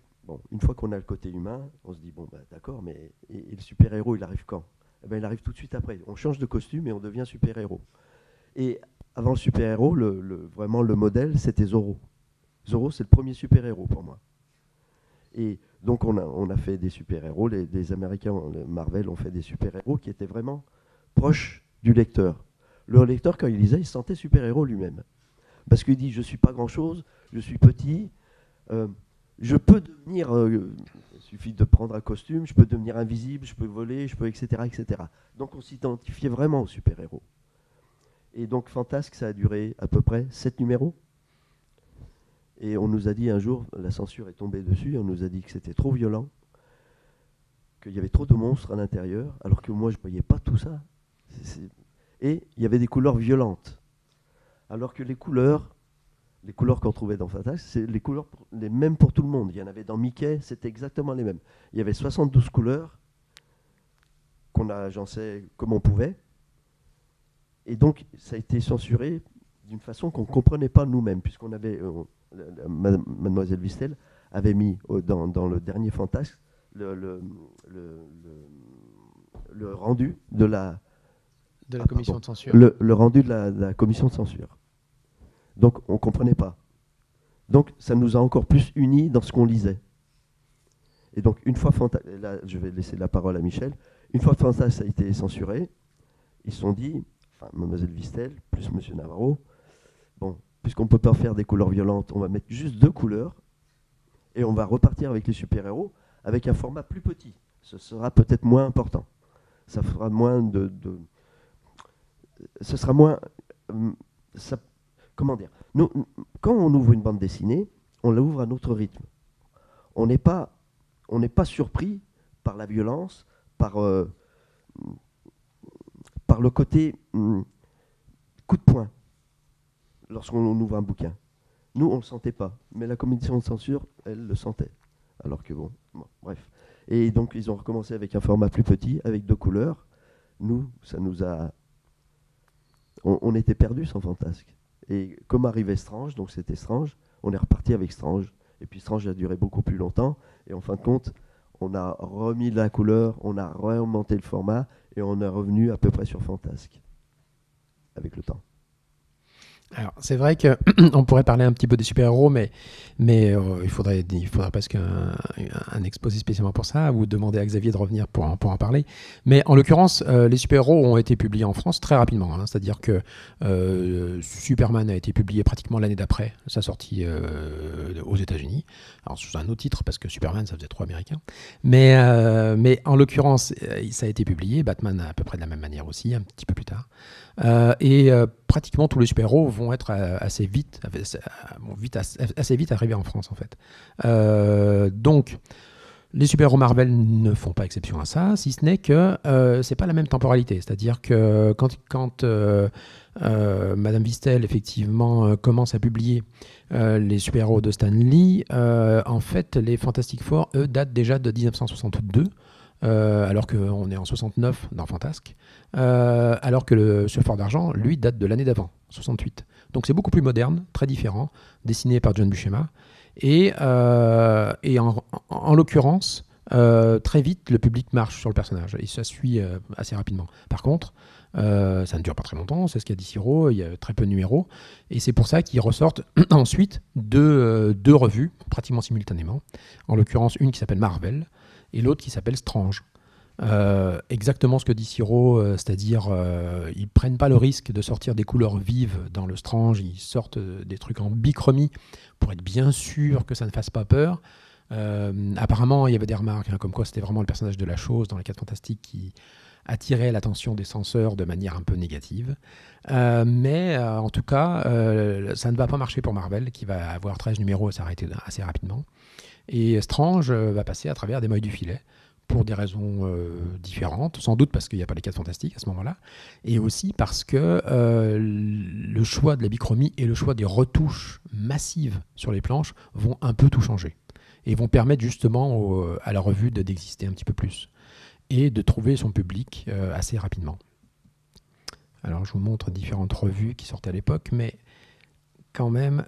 une fois qu'on a le côté humain, on se dit, d'accord, mais et le super-héros, il arrive quand ? Il arrive tout de suite après. On change de costume et on devient super-héros. Et avant le super-héros, vraiment le modèle, c'était Zorro. Zorro, c'est le premier super-héros pour moi. Et donc on a fait des super-héros, les Américains, Marvel, ont fait des super-héros qui étaient vraiment proches du lecteur. Le lecteur, quand il lisait, il se sentait super-héros lui-même. Parce qu'il dit, je ne suis pas grand-chose, je suis petit, je peux devenir, il suffit de prendre un costume, je peux devenir invisible, je peux voler, je peux, etc., etc. Donc on s'identifiait vraiment aux super-héros. Et donc Fantasque, ça a duré à peu près 7 numéros. Et on nous a dit un jour, la censure est tombée dessus, on nous a dit que c'était trop violent, qu'il y avait trop de monstres à l'intérieur, alors que moi je ne voyais pas tout ça. Et il y avait des couleurs violentes. Alors que les couleurs qu'on trouvait dans Fantasque, c'est les couleurs les mêmes pour tout le monde. Il y en avait dans Mickey, c'était exactement les mêmes. Il y avait 72 couleurs, qu'on a agencé comme on pouvait. Et donc, ça a été censuré d'une façon qu'on ne comprenait pas nous-mêmes, puisqu'on avait, Mademoiselle Vistel avait mis dans le dernier fantasme le rendu de la commission de censure. Le rendu de la commission de censure. Donc, on ne comprenait pas. Donc, ça nous a encore plus unis dans ce qu'on lisait. Et donc, une fois là, je vais laisser la parole à Michel. Une fois Fantasme a été censuré, ils se sont dit, enfin, Mademoiselle Vistel, plus Monsieur Navarro, bon, puisqu'on ne peut pas faire des couleurs violentes, on va mettre juste 2 couleurs, et on va repartir avec les super-héros, avec un format plus petit. Ce sera peut-être moins important. Ça fera moins ce sera moins... comment dire, nous, quand on ouvre une bande dessinée, on l'ouvre à notre rythme. On n'est pas surpris par la violence, par le côté coup de poing lorsqu'on ouvre un bouquin. Nous, on ne le sentait pas, mais la commission de censure, elle le sentait. Alors que bon, bref. Et donc, ils ont recommencé avec un format plus petit, avec 2 couleurs. Nous, ça nous a... On était perdus sans Fantasque. Et comme arrivait Strange, donc c'était Strange, on est reparti avec Strange. Et puis Strange a duré beaucoup plus longtemps. Et en fin de compte, on a remis de la couleur, on a remonté le format, et on est revenu à peu près sur Fantasque, avec le temps. Alors, c'est vrai qu'on pourrait parler un petit peu des super-héros, mais il faudrait presque un exposé spécialement pour ça, ou demander à Xavier de revenir pour en parler. Mais en l'occurrence, les super-héros ont été publiés en France très rapidement. Hein, c'est-à-dire que Superman a été publié pratiquement l'année d'après sa sortie aux États-Unis. Alors, sous un autre titre, parce que Superman, ça faisait trop américain. Mais en l'occurrence, ça a été publié. Batman, à peu près de la même manière aussi, un petit peu plus tard. Pratiquement tous les super-héros vont être assez vite arrivés en France, en fait. Donc, les super-héros Marvel ne font pas exception à ça, si ce n'est que c'est pas la même temporalité. C'est-à-dire que quand Madame Vistel, effectivement, commence à publier les super-héros de Stan Lee, en fait, les Fantastic Four, eux, datent déjà de 1962. Alors qu'on est en 69 dans Fantasque, alors que le Surfeur d'Argent, lui, date de l'année d'avant, 68. Donc c'est beaucoup plus moderne, très différent, dessiné par John Buscema. Et en l'occurrence, très vite, le public marche sur le personnage, et ça suit assez rapidement. Par contre, ça ne dure pas très longtemps, c'est ce qu'a dit Siro, il y a très peu de numéros, et c'est pour ça qu'ils ressortent ensuite deux revues, pratiquement simultanément, en l'occurrence une qui s'appelle Marvel, et l'autre qui s'appelle Strange. Exactement ce que dit Siro, c'est-à-dire ils prennent pas le risque de sortir des couleurs vives dans le Strange, ils sortent des trucs en bichromie pour être bien sûr que ça ne fasse pas peur. Apparemment, il y avait des remarques, hein, comme quoi c'était vraiment le personnage de la chose dans les 4 Fantastiques qui attirait l'attention des censeurs de manière un peu négative. Mais en tout cas, ça ne va pas marcher pour Marvel, qui va avoir 13 numéros et s'arrêter assez rapidement. Et Strange va passer à travers des mailles du filet, pour des raisons différentes, sans doute parce qu'il n'y a pas les 4 Fantastiques à ce moment-là, et aussi parce que le choix de la bichromie et le choix des retouches massives sur les planches vont un peu tout changer, et vont permettre justement à la revue d'exister un petit peu plus, et de trouver son public assez rapidement. Alors je vous montre différentes revues qui sortaient à l'époque, mais quand même,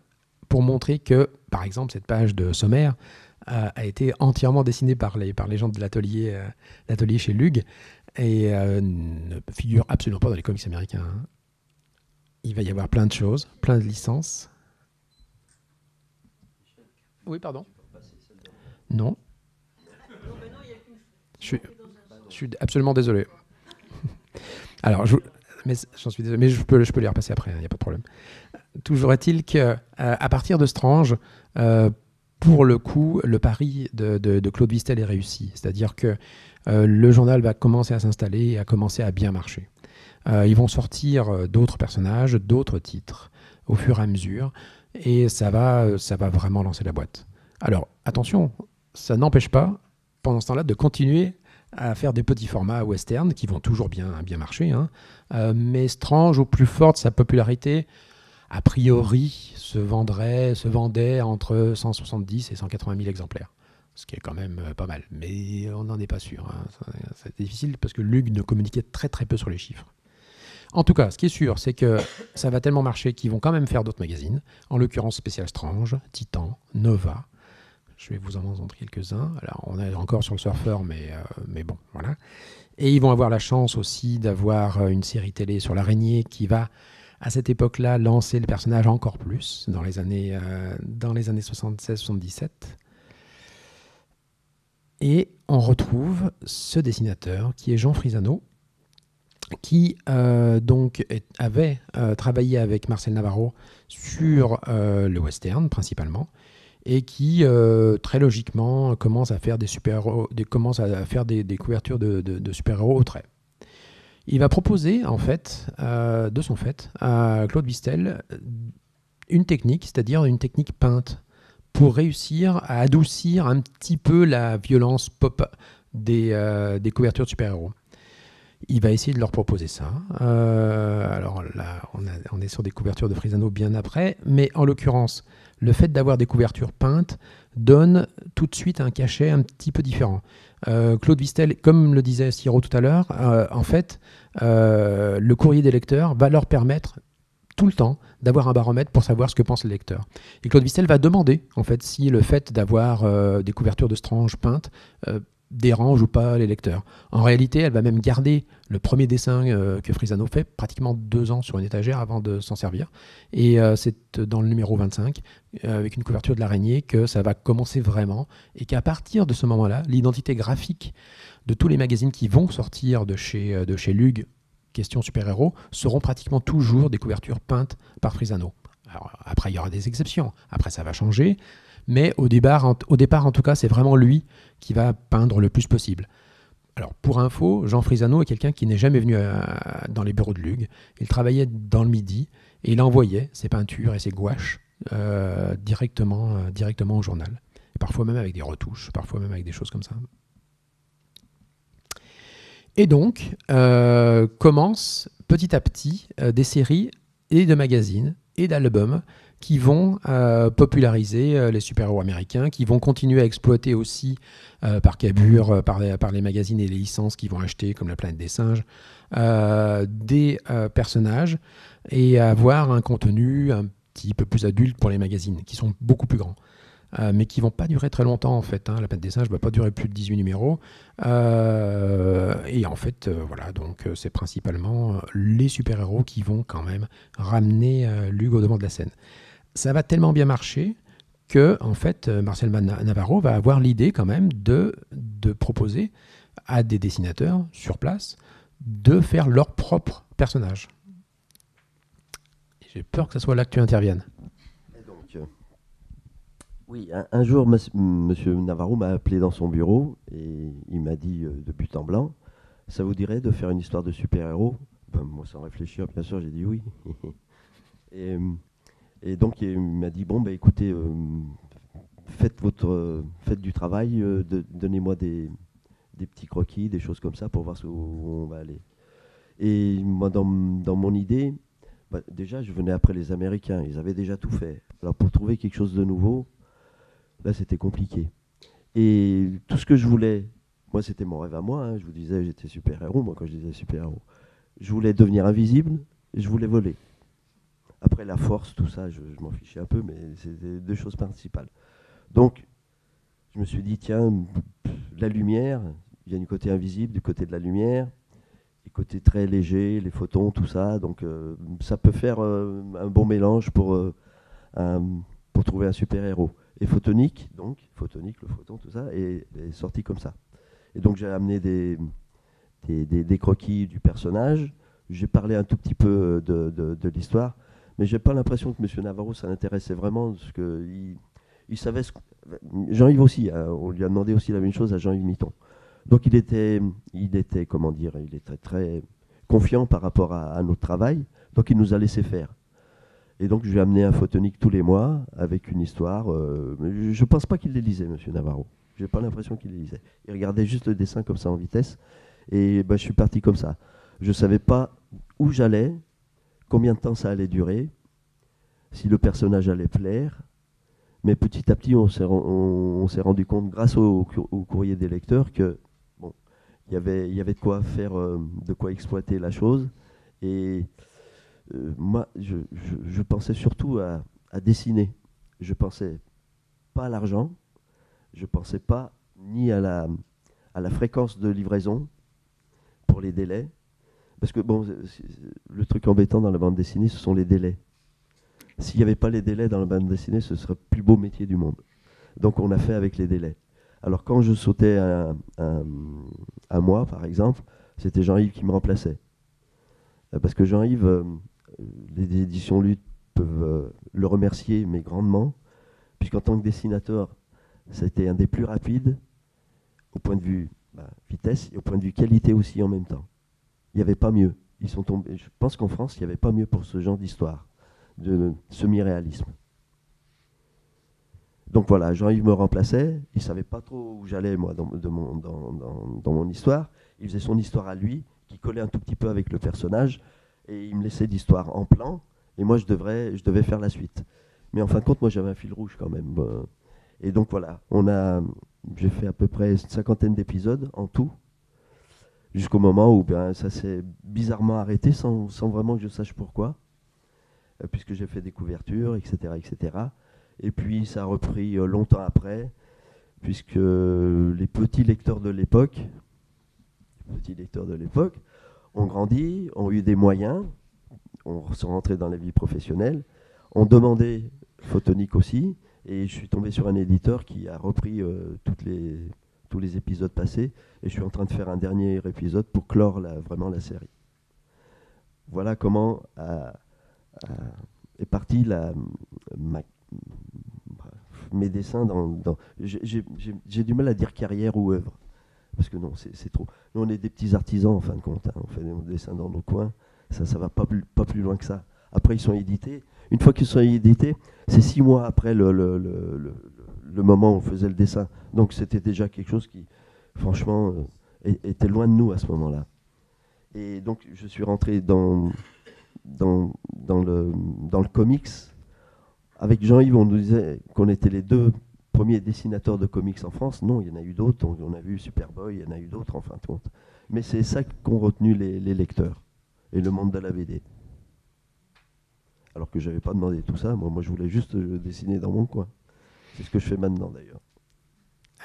pour montrer que, par exemple, cette page de sommaire a été entièrement dessinée par les gens de l'atelier chez Lug, et ne figure absolument pas dans les comics américains. Hein. Il va y avoir plein de choses, plein de licences. Oui, pardon. Non. Je suis absolument désolé. Alors, mais j'en suis désolé, mais je peux les repasser après, il n'y a pas de problème. Toujours est-il qu'à partir de Strange, pour le coup, le pari de Claude Vistel est réussi. C'est-à-dire que le journal va commencer à s'installer et à commencer à bien marcher. Ils vont sortir d'autres personnages, d'autres titres, au fur et à mesure, et ça va vraiment lancer la boîte. Alors, attention, ça n'empêche pas, pendant ce temps-là, de continuer à faire des petits formats western qui vont toujours bien marcher. Hein. Mais Strange, au plus fort de sa popularité, a priori, se vendait entre 170 et 180 000 exemplaires. ce qui est quand même pas mal. Mais on n'en est pas sûr. Hein. C'est difficile parce que Lug ne communiquait très très peu sur les chiffres. En tout cas, ce qui est sûr, c'est que ça va tellement marcher qu'ils vont quand même faire d'autres magazines, en l'occurrence Special Strange, Titan, Nova. Je vais vous en montrer quelques-uns. Alors, on est encore sur le surfeur, mais bon, voilà. Et ils vont avoir la chance aussi d'avoir une série télé sur l'araignée qui va, à cette époque-là, lancer le personnage encore plus, dans les années 76-77. Et on retrouve ce dessinateur qui est Jean Frisano, qui avait travaillé avec Marcel Navarro sur le western principalement, et qui très logiquement commence à faire des super-héros, des couvertures de super-héros au trait. Il va proposer en fait, de son fait, à Claude Bistel une technique, c'est-à-dire une technique peinte, pour réussir à adoucir un petit peu la violence pop des couvertures de super-héros. Il va essayer de leur proposer ça. Alors là, on est sur des couvertures de Frisano bien après, mais en l'occurrence, le fait d'avoir des couvertures peintes donne tout de suite un cachet un petit peu différent. Claude Bistel, comme le disait Siro tout à l'heure, en fait, le courrier des lecteurs va leur permettre tout le temps d'avoir un baromètre pour savoir ce que pense le lecteur. Et Claude Bistel va demander en fait si le fait d'avoir des couvertures de Strange peintes dérange ou pas les lecteurs. En réalité, elle va même garder le premier dessin que Frisano fait, pratiquement 2 ans sur une étagère avant de s'en servir. Et c'est dans le numéro 25, avec une couverture de l'araignée, que ça va commencer vraiment. Et qu'à partir de ce moment-là, l'identité graphique de tous les magazines qui vont sortir de chez Lug, question super-héros, seront pratiquement toujours des couvertures peintes par Frisano. Alors, après, il y aura des exceptions. Après, ça va changer. Mais au départ, en tout cas, c'est vraiment lui qui va peindre le plus possible. Alors, pour info, Jean Frisano est quelqu'un qui n'est jamais venu dans les bureaux de Lug. Il travaillait dans le Midi et il envoyait ses peintures et ses gouaches directement au journal. Et parfois même avec des retouches, parfois même avec des choses comme ça. Et donc, commencent petit à petit des séries et de magazines et d'albums qui vont populariser les super-héros américains, qui vont continuer à exploiter aussi par Cabure, par les magazines et les licences qu'ils vont acheter, comme La Planète des Singes, des personnages, et avoir un contenu un petit peu plus adulte pour les magazines, qui sont beaucoup plus grands. Mais qui ne vont pas durer très longtemps en fait. La Planète des Singes ne va pas durer plus de 18 numéros. Et en fait, voilà, donc c'est principalement les super-héros qui vont quand même ramener Lug au devant de la scène. Ça va tellement bien marcher que en fait, Marcel Navarro va avoir l'idée quand même de proposer à des dessinateurs sur place de faire leur propre personnage. J'ai peur que ce soit là que tu interviennes. Oui, un jour, Monsieur Navarro m'a appelé dans son bureau et il m'a dit de but en blanc, ça vous dirait de faire une histoire de super-héros? Moi, sans réfléchir, bien sûr, j'ai dit oui. et donc, il m'a dit, bon, écoutez, faites du travail, donnez-moi des petits croquis, des choses comme ça pour voir où on va aller. Et moi, dans mon idée, déjà, je venais après les Américains, ils avaient déjà tout fait. Alors, pour trouver quelque chose de nouveau, là, c'était compliqué. Et tout ce que je voulais, moi, c'était mon rêve à moi. Je vous disais, j'étais super-héros, moi, quand je disais super-héros. Je voulais devenir invisible et je voulais voler. Après, la force, tout ça, je m'en fichais un peu, mais c'était 2 choses principales. Donc, je me suis dit, tiens, la lumière, il y a du côté invisible, du côté de la lumière, du côté très léger, les photons, tout ça. Donc, ça peut faire un bon mélange pour trouver un super-héros. Et photonique, le photon, tout ça, est sorti comme ça. Et donc j'ai amené des croquis du personnage, j'ai parlé un tout petit peu de l'histoire, mais j'ai pas l'impression que M. Navarro, ça l'intéressait vraiment, parce qu'il savait Jean-Yves aussi, on lui a demandé aussi la même chose à Jean-Yves Mitton. Donc il était comment dire, il était très confiant par rapport à notre travail, donc il nous a laissé faire. Et donc, je lui ai amené un photonique tous les mois avec une histoire. Je ne pense pas qu'il les lisait, M. Navarro. Je n'ai pas l'impression qu'il les lisait. Il regardait juste le dessin comme ça en vitesse. Et je suis parti comme ça. Je ne savais pas où j'allais, combien de temps ça allait durer, si le personnage allait plaire. Mais petit à petit, on s'est rendu compte, grâce au courrier des lecteurs, que bon, il y avait de quoi faire, de quoi exploiter la chose. Et moi, je pensais surtout à dessiner. Je pensais pas à l'argent. Je pensais pas ni à la fréquence de livraison pour les délais. Parce que bon, le truc embêtant dans la bande dessinée, ce sont les délais. S'il n'y avait pas les délais dans la bande dessinée, ce serait le plus beau métier du monde. Donc on a fait avec les délais. Alors quand je sautais un mois, par exemple, c'était Jean-Yves qui me remplaçait. Parce que Jean-Yves, les éditions Lutte peuvent le remercier, mais grandement, puisqu'en tant que dessinateur, c'était un des plus rapides, au point de vue vitesse et au point de vue qualité aussi en même temps. Il n'y avait pas mieux. Ils sont tombés. Je pense qu'en France, il n'y avait pas mieux pour ce genre d'histoire, de semi-réalisme. Donc voilà, Jean-Yves me remplaçait. Il ne savait pas trop où j'allais, moi, dans mon histoire. Il faisait son histoire à lui, qui collait un tout petit peu avec le personnage, et il me laissait l'histoire en plan, et moi, je devais faire la suite. Mais en fin de compte, moi, j'avais un fil rouge quand même. Et donc voilà, j'ai fait à peu près une 50aine d'épisodes en tout, jusqu'au moment où ça s'est bizarrement arrêté sans vraiment que je sache pourquoi, puisque j'ai fait des couvertures, etc., etc. Et puis ça a repris longtemps après, puisque les petits lecteurs de l'époque ont grandi, ont eu des moyens, sont rentrés dans la vie professionnelle, ont demandé Photonique aussi, et je suis tombé sur un éditeur qui a repris tous les épisodes passés, et je suis en train de faire un dernier épisode pour clore vraiment la série. Voilà comment est parti mes dessins j'ai du mal à dire carrière ou œuvre, parce que non, c'est trop. Nous, on est des petits artisans en fin de compte, hein. On fait des dessins dans nos coins, ça va pas plus loin que ça. Après, ils sont édités. Une fois qu'ils sont édités, c'est 6 mois après le moment où on faisait le dessin. Donc c'était déjà quelque chose qui, franchement, était loin de nous à ce moment-là. Et donc je suis rentré dans le comics. Avec Jean-Yves, on nous disait qu'on était les 2 premiers dessinateurs de comics en France. Non, il y en a eu d'autres. On a vu Superboy, il y en a eu d'autres en fin de compte. Mais c'est ça qu'ont retenu les lecteurs et le monde de la BD. Alors que je n'avais pas demandé tout ça. Moi, je voulais juste dessiner dans mon coin. C'est ce que je fais maintenant, d'ailleurs.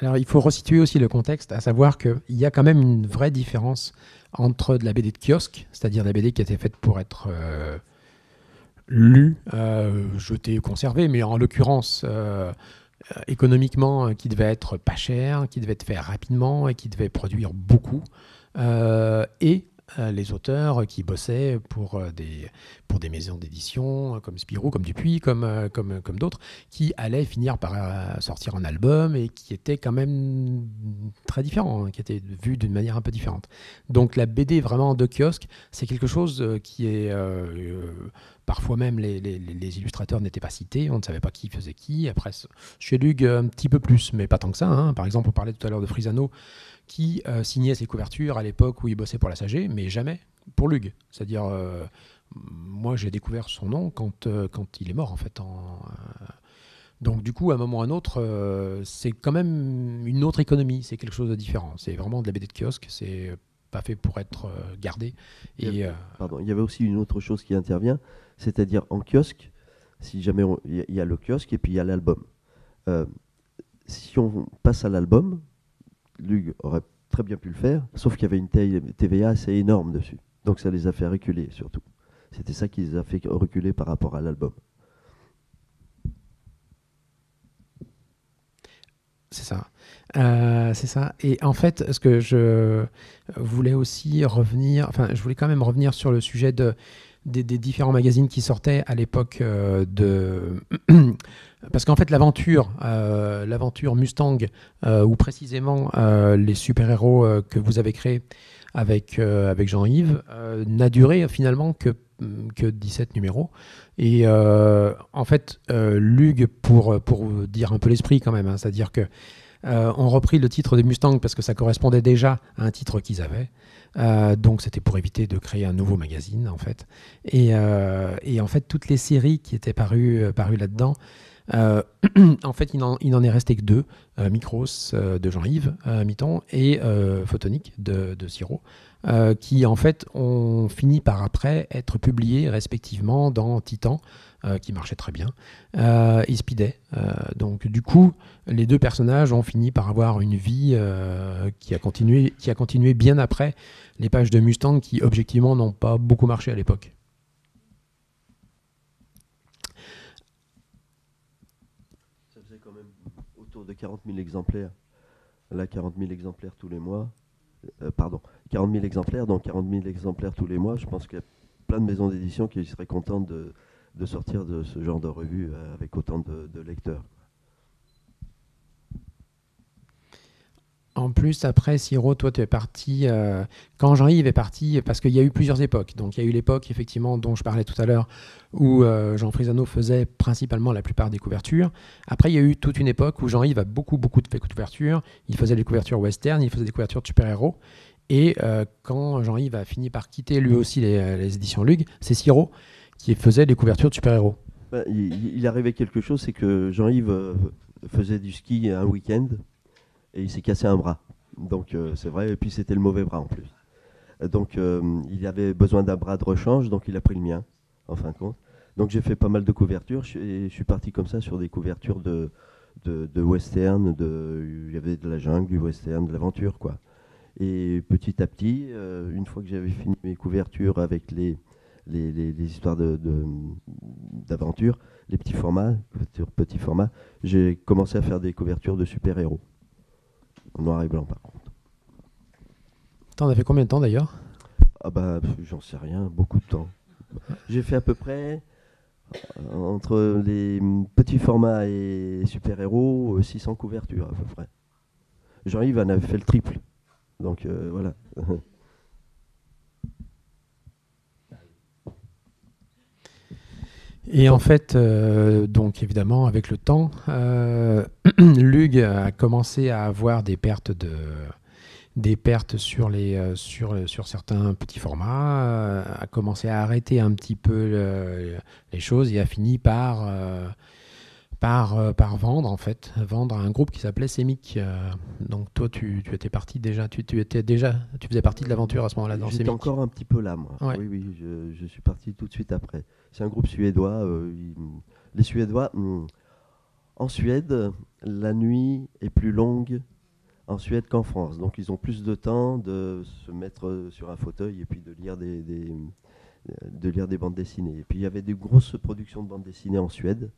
Alors, il faut resituer aussi le contexte, à savoir qu'il y a quand même une vraie différence entre de la BD de kiosque, c'est-à-dire de la BD qui a été faite pour être lue, jetée, conservée, mais en l'occurrence, économiquement, qui devait être pas cher, qui devait être fait rapidement et qui devait produire beaucoup, et les auteurs qui bossaient pour des maisons d'édition comme Spirou, comme Dupuis, comme d'autres, qui allaient finir par sortir un album et qui étaient quand même très différents, hein, qui étaient vus d'une manière un peu différente. Donc la BD vraiment de kiosque, c'est quelque chose qui est... parfois même les illustrateurs n'étaient pas cités, on ne savait pas qui faisait qui. Après, chez Lug, un petit peu plus, mais pas tant que ça, hein. Par exemple, on parlait tout à l'heure de Frisano, qui signait ses couvertures à l'époque où il bossait pour la SAG, mais jamais pour Lug. C'est-à-dire, moi j'ai découvert son nom quand il est mort en fait. Donc du coup, à un moment ou à un autre, c'est quand même une autre économie, c'est quelque chose de différent. C'est vraiment de la BD de kiosque, c'est pas fait pour être gardé. Il y avait aussi une autre chose qui intervient, c'est-à-dire en kiosque, si jamais il y a le kiosque et puis il y a l'album. Si on passe à l'album, Lug aurait très bien pu le faire, sauf qu'il y avait une TVA assez énorme dessus. Donc ça les a fait reculer surtout. C'était ça qui les a fait reculer par rapport à l'album. C'est ça. C'est ça. Et en fait, ce que je voulais aussi revenir, enfin, je voulais quand même revenir sur le sujet des différents magazines qui sortaient à l'époque parce qu'en fait l'aventure Mustang ou précisément les super-héros que vous avez créés avec Jean-Yves n'a duré finalement que 17 numéros et en fait Lug pour dire un peu l'esprit quand même, hein, c'est-à-dire que ont repris le titre de Mustang parce que ça correspondait déjà à un titre qu'ils avaient. Donc c'était pour éviter de créer un nouveau magazine en fait. Et en fait toutes les séries qui étaient parues là-dedans En fait, il n'en est resté que deux, Micros de Jean-Yves Mitton et Photonique de Siro, qui en fait ont fini par après être publiés respectivement dans Titan, qui marchait très bien, et Speeday. Donc du coup, les deux personnages ont fini par avoir une vie qui a continué bien après les pages de Mustang qui objectivement n'ont pas beaucoup marché à l'époque. Ça faisait quand même autour de 40 000 exemplaires. Là, 40 000 exemplaires tous les mois. 40 000 exemplaires, donc 40 000 exemplaires tous les mois. Je pense qu'il y a plein de maisons d'édition qui seraient contentes de sortir de ce genre de revue avec autant de lecteurs. En plus, après, Siro, toi, tu es parti... quand Jean-Yves est parti, parce qu'il y a eu plusieurs époques. Donc, il y a eu l'époque, effectivement, dont je parlais tout à l'heure, où Jean Frisano faisait principalement la plupart des couvertures. Après, il y a eu toute une époque où Jean-Yves a beaucoup de couvertures. Il faisait des couvertures western, il faisait des couvertures de super-héros. Et quand Jean-Yves a fini par quitter, lui aussi, les éditions Lug, c'est Siro qui faisait des couvertures de super-héros. Ben, il arrivait quelque chose, c'est que Jean-Yves faisait du ski un week-end, et il s'est cassé un bras. Donc c'est vrai, et puis c'était le mauvais bras en plus. Donc il avait besoin d'un bras de rechange, donc il a pris le mien, en fin de compte. Donc j'ai fait pas mal de couvertures, et je suis parti comme ça sur des couvertures de western, il y avait de la jungle, du western, de l'aventure, quoi. Et petit à petit, une fois que j'avais fini mes couvertures avec les histoires d'aventure, les petits formats, j'ai commencé à faire des couvertures de super-héros. En noir et blanc, par contre. T'en as fait combien de temps d'ailleurs ? Ah bah, j'en sais rien, beaucoup de temps. J'ai fait à peu près, entre les petits formats et super-héros, 600 couvertures à peu près. Jean-Yves en avait fait le triple. Donc voilà. Et en fait, donc évidemment, avec le temps, Lug a commencé à avoir des pertes sur certains petits formats, a commencé à arrêter un petit peu les choses et a fini par vendre en fait, vendre à un groupe qui s'appelait Semic. Donc toi, tu étais parti déjà, tu faisais partie de l'aventure à ce moment-là dans J'étais Semic. encore un petit peu là, moi. Ouais. Oui, je suis parti tout de suite après. C'est un groupe suédois. Les Suédois, en Suède, la nuit est plus longue en Suède qu'en France. Donc ils ont plus de temps de se mettre sur un fauteuil et puis de lire des bandes dessinées. Et puis il y avait des grosses productions de bandes dessinées en Suède.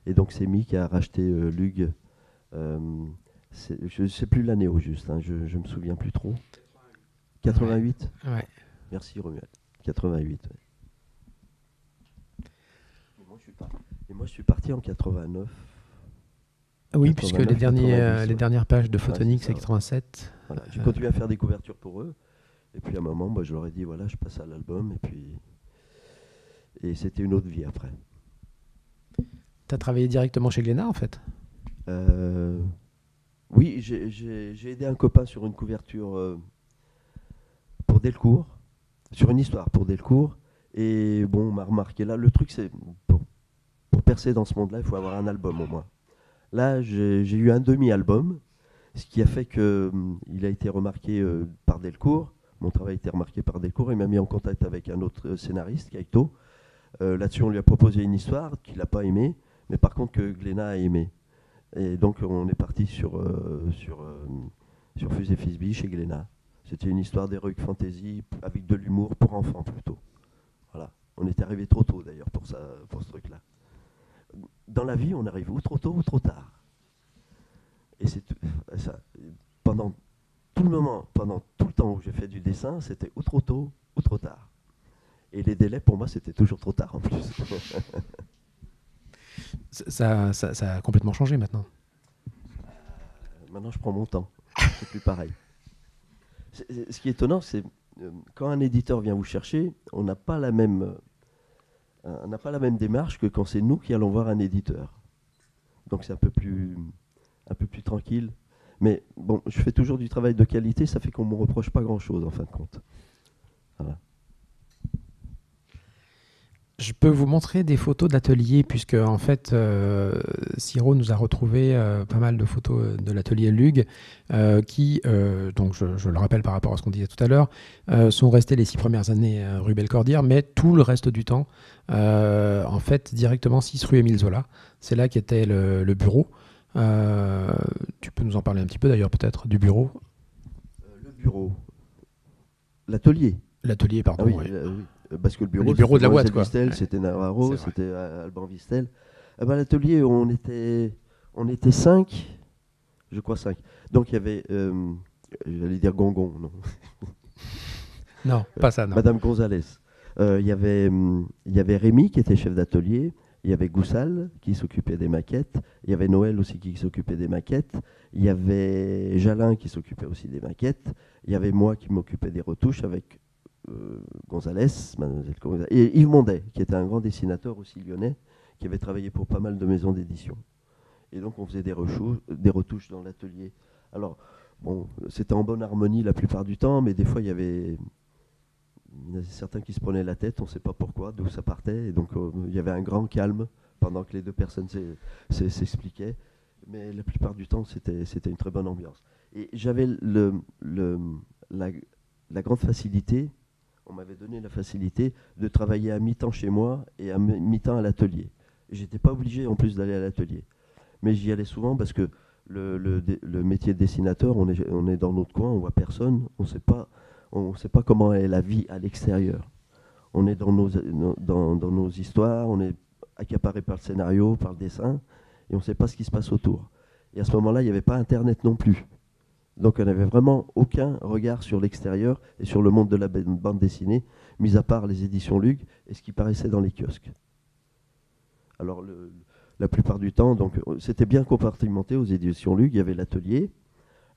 Et donc c'est Mi qui a racheté Lug. Je ne sais plus l'année au juste, hein, je ne me souviens plus trop. 88 ? Ouais. Merci Romuald. 88. Ouais. Et moi je suis parti en 89. Oui, puisque 90, les dernières pages de Ouais, Photonique, c'est c'est ça, 87. Voilà. J'ai continué à faire des couvertures pour eux. Et puis à un moment, je leur ai dit voilà, je passe à l'album. Et c'était une autre vie après. Tu as travaillé directement chez Glénat en fait ? Oui, j'ai aidé un copain sur une couverture pour Delcourt, sur une histoire pour Delcourt. Et bon, on m'a remarqué là, le truc c'est, pour percer dans ce monde-là, il faut avoir un album au moins. Là, j'ai eu un demi-album, ce qui a fait qu'il a été remarqué par Delcourt. Mon travail a été remarqué par Delcourt. Il m'a mis en contact avec un autre scénariste, Kaito. Là-dessus, on lui a proposé une histoire qu'il n'a pas aimée, mais par contre que Glénat a aimé. Et donc, on est parti sur Fusée Fisby chez Glénat. C'était une histoire d'heroic fantasy avec de l'humour pour enfants plutôt. Voilà. On est arrivé trop tôt d'ailleurs pour ce truc-là. Dans la vie, on arrive ou trop tôt ou trop tard. Et c'est ça. Pendant tout le temps où j'ai fait du dessin, c'était ou trop tôt ou trop tard. Et les délais, pour moi, c'était toujours trop tard en plus. Ça a complètement changé maintenant. Maintenant, je prends mon temps. C'est plus pareil. Ce qui est étonnant, c'est quand un éditeur vient vous chercher, on n'a pas la même démarche que quand c'est nous qui allons voir un éditeur. Donc c'est un peu plus tranquille. Mais bon, je fais toujours du travail de qualité, ça fait qu'on ne me reproche pas grand-chose en fin de compte. Voilà. Je peux vous montrer des photos d'atelier, puisque en fait, Siro nous a retrouvé pas mal de photos de l'atelier Lug, qui, donc je le rappelle par rapport à ce qu'on disait tout à l'heure, sont restés les 6 premières années rue Belcordière, mais tout le reste du temps, en fait, directement 6 rue Émile Zola. C'est là qu'était le bureau. Tu peux nous en parler un petit peu d'ailleurs, peut-être, du bureau? Le bureau. L'atelier. L'atelier, pardon. Oui, Ouais. oui. Parce que le bureau, bureau de la boîte, Mademoiselle quoi. Vistel, Ouais. c'était Navarro, C'est vrai. c'était Alban Vistel. L'atelier, on était 5, je crois 5. Donc il y avait, j'allais dire Gongon, non. Non, pas ça, non. Madame Gonzalez. Il y avait Rémi qui était chef d'atelier. Il y avait Goussal qui s'occupait des maquettes. Il y avait Noël aussi qui s'occupait des maquettes. Il y avait Jalin qui s'occupait aussi des maquettes. Il y avait moi qui m'occupais des retouches avec Gonzalez, Mademoiselle Gonzalez, et Yves Mondet, qui était un grand dessinateur aussi lyonnais, qui avait travaillé pour pas mal de maisons d'édition. Et donc on faisait des retouches dans l'atelier. Alors, bon, c'était en bonne harmonie la plupart du temps, mais des fois il y avait certains qui se prenaient la tête, on ne sait pas pourquoi, d'où ça partait. Et donc il y avait un grand calme pendant que les deux personnes s'expliquaient. Mais la plupart du temps, c'était une très bonne ambiance. Et j'avais la grande facilité, on m'avait donné la facilité de travailler à mi-temps chez moi et à mi-temps à l'atelier. J'étais pas obligé en plus d'aller à l'atelier. Mais j'y allais souvent parce que le métier de dessinateur, on est dans notre coin, on voit personne, on ne sait pas comment est la vie à l'extérieur. On est dans nos histoires, on est accaparé par le scénario, par le dessin, et on ne sait pas ce qui se passe autour. Et à ce moment-là, il n'y avait pas Internet non plus. Donc on n'avait vraiment aucun regard sur l'extérieur et sur le monde de la bande dessinée, mis à part les éditions Lug et ce qui paraissait dans les kiosques. Alors la plupart du temps, donc c'était bien compartimenté aux éditions Lug. Il y avait l'atelier,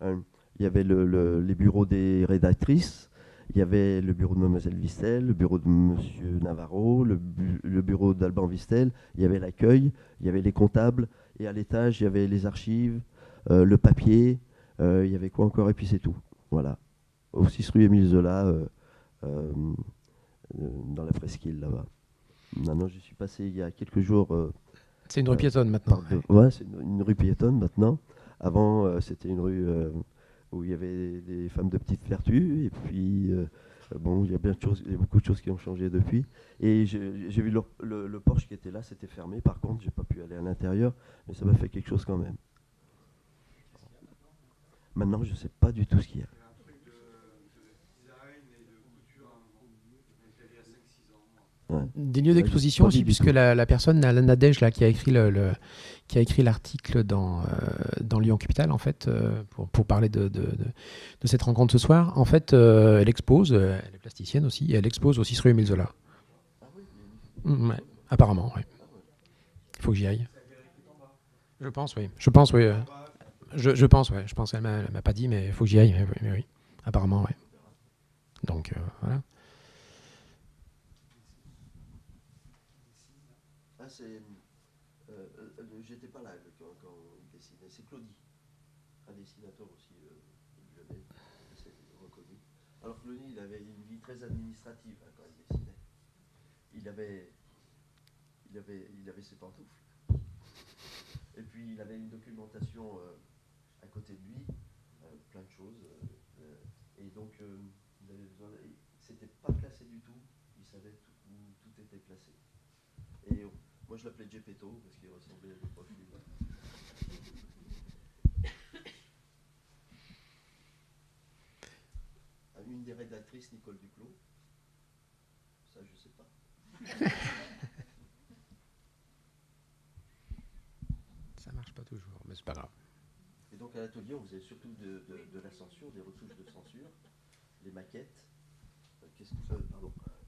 il y avait les bureaux des rédactrices, il y avait le bureau de Mademoiselle Vistel, le bureau de Monsieur Navarro, le bureau d'Alban Vistel, il y avait l'accueil, il y avait les comptables, et à l'étage, il y avait les archives, le papier, il y avait quoi encore, et puis c'est tout. Voilà. Au 6 rue Émile Zola, dans la Presqu'île, là-bas. Maintenant, je suis passé il y a quelques jours. C'est une rue piétonne maintenant. Ouais, c'est une rue piétonne maintenant. Avant, c'était une rue où il y avait des femmes de petite vertu. Et puis, bon, il y a beaucoup de choses qui ont changé depuis. Et j'ai vu le porche qui était là, c'était fermé. Par contre, j'ai pas pu aller à l'intérieur, mais ça m'a fait quelque chose quand même. Maintenant, je ne sais pas du tout ce qu'il y a. Ouais. Des lieux d'exposition aussi, puisque la personne, Nadège, là, qui a écrit l'article dans Lyon Capital, en fait, pour parler de cette rencontre ce soir, en fait, elle expose, elle est plasticienne aussi, et elle expose au 6 rue Émile Zola. Ouais, apparemment, oui. Il faut que j'y aille. Je pense, oui. Je pense, oui. Je pense, ouais. Je pense qu'elle m'a pas dit, mais il faut que j'y aille. Oui. Apparemment, oui. Donc, voilà. J'étais pas là quand il dessinait. C'est Claudie, un dessinateur aussi lyonnais, c'est reconnu. Alors Claudie, il avait une vie très administrative quand il dessinait. Il avait ses pantoufles. Et puis il avait une documentation à côté de lui, plein de choses. Et donc c'était pas classé du tout. Il savait où tout était placé. Et moi je l'appelais Gepetto parce qu'il ressemblait à des profils. Une des rédactrices, Nicole Duclos. Ça, je sais pas. Ça marche pas toujours, mais c'est pas grave. Et donc à l'atelier, on faisait surtout de la censure, des retouches de censure, des maquettes.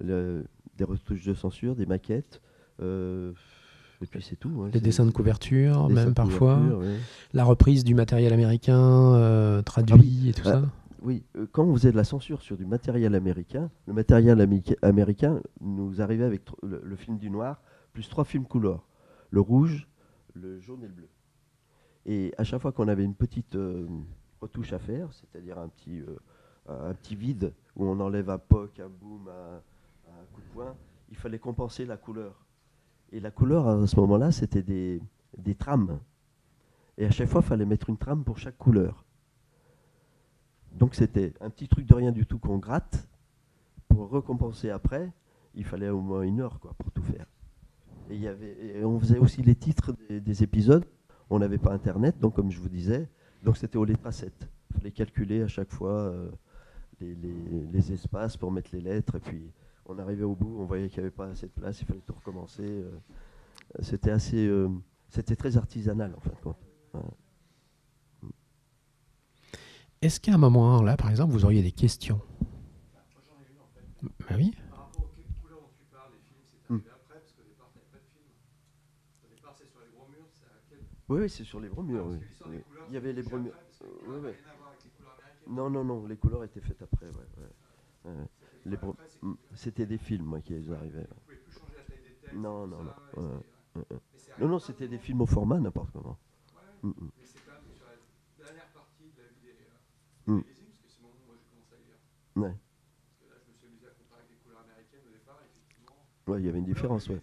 Des retouches de censure, des maquettes. Et puis c'est tout. Hein, des dessins de couverture, même parfois. Ouais. La reprise du matériel américain, traduit et tout ça. Oui, quand on faisait de la censure sur du matériel américain, le matériel américain nous arrivait avec le film du noir, plus 3 films couleurs. Le rouge, le jaune et le bleu. Et à chaque fois qu'on avait une petite retouche à faire, c'est-à-dire un petit vide où on enlève un poc, un boom, un coup de poing, il fallait compenser la couleur. Et la couleur, à ce moment-là, c'était des trames. Et à chaque fois, il fallait mettre une trame pour chaque couleur. Donc c'était un petit truc de rien du tout qu'on gratte. Pour récompenser après, il fallait au moins 1 heure, quoi, pour tout faire. Et on faisait aussi les titres des épisodes. On n'avait pas Internet, donc comme je vous disais, donc c'était au lettracette. Il fallait calculer à chaque fois les espaces pour mettre les lettres. Et puis on arrivait au bout, on voyait qu'il n'y avait pas assez de place, il fallait tout recommencer. C'était très artisanal en fin de compte. Voilà. Est-ce qu'à un moment là, par exemple, vous auriez des questions? Bah oui. Par rapport aux couleurs dont tu parles, les films, c'est arrivé après, parce qu'au départ, tu n'avais pas de film. Au départ, c'est sur les gros murs, c'est à quel... Oui, c'est sur les gros murs. Parce Oui. que l'histoire des couleurs, Il y avait les c'est gros murs. après, parce que les couleurs Ouais. n'avaient rien à voir avec les couleurs américaines. Non, les couleurs étaient faites après. Ouais. C'était pas après, c'est que C'était des films moi, qui arrivaient. tu pouvais plus changer la taille des textes. Non. tout ça, Ouais. et c'était- Ouais. mais c'est arrivé Non, tard, c'était mais des films au format, n'importe comment. Ouais, Mm. mais c'est quand même sur la dernière partie de la vie des Mm. magazines, parce que c'est le moment où moi j'ai commencé à lire. Ouais. Parce que là, je me suis amusé à comparer avec les couleurs américaines au départ, et effectivement. Ouais, il y avait une différence, ouais.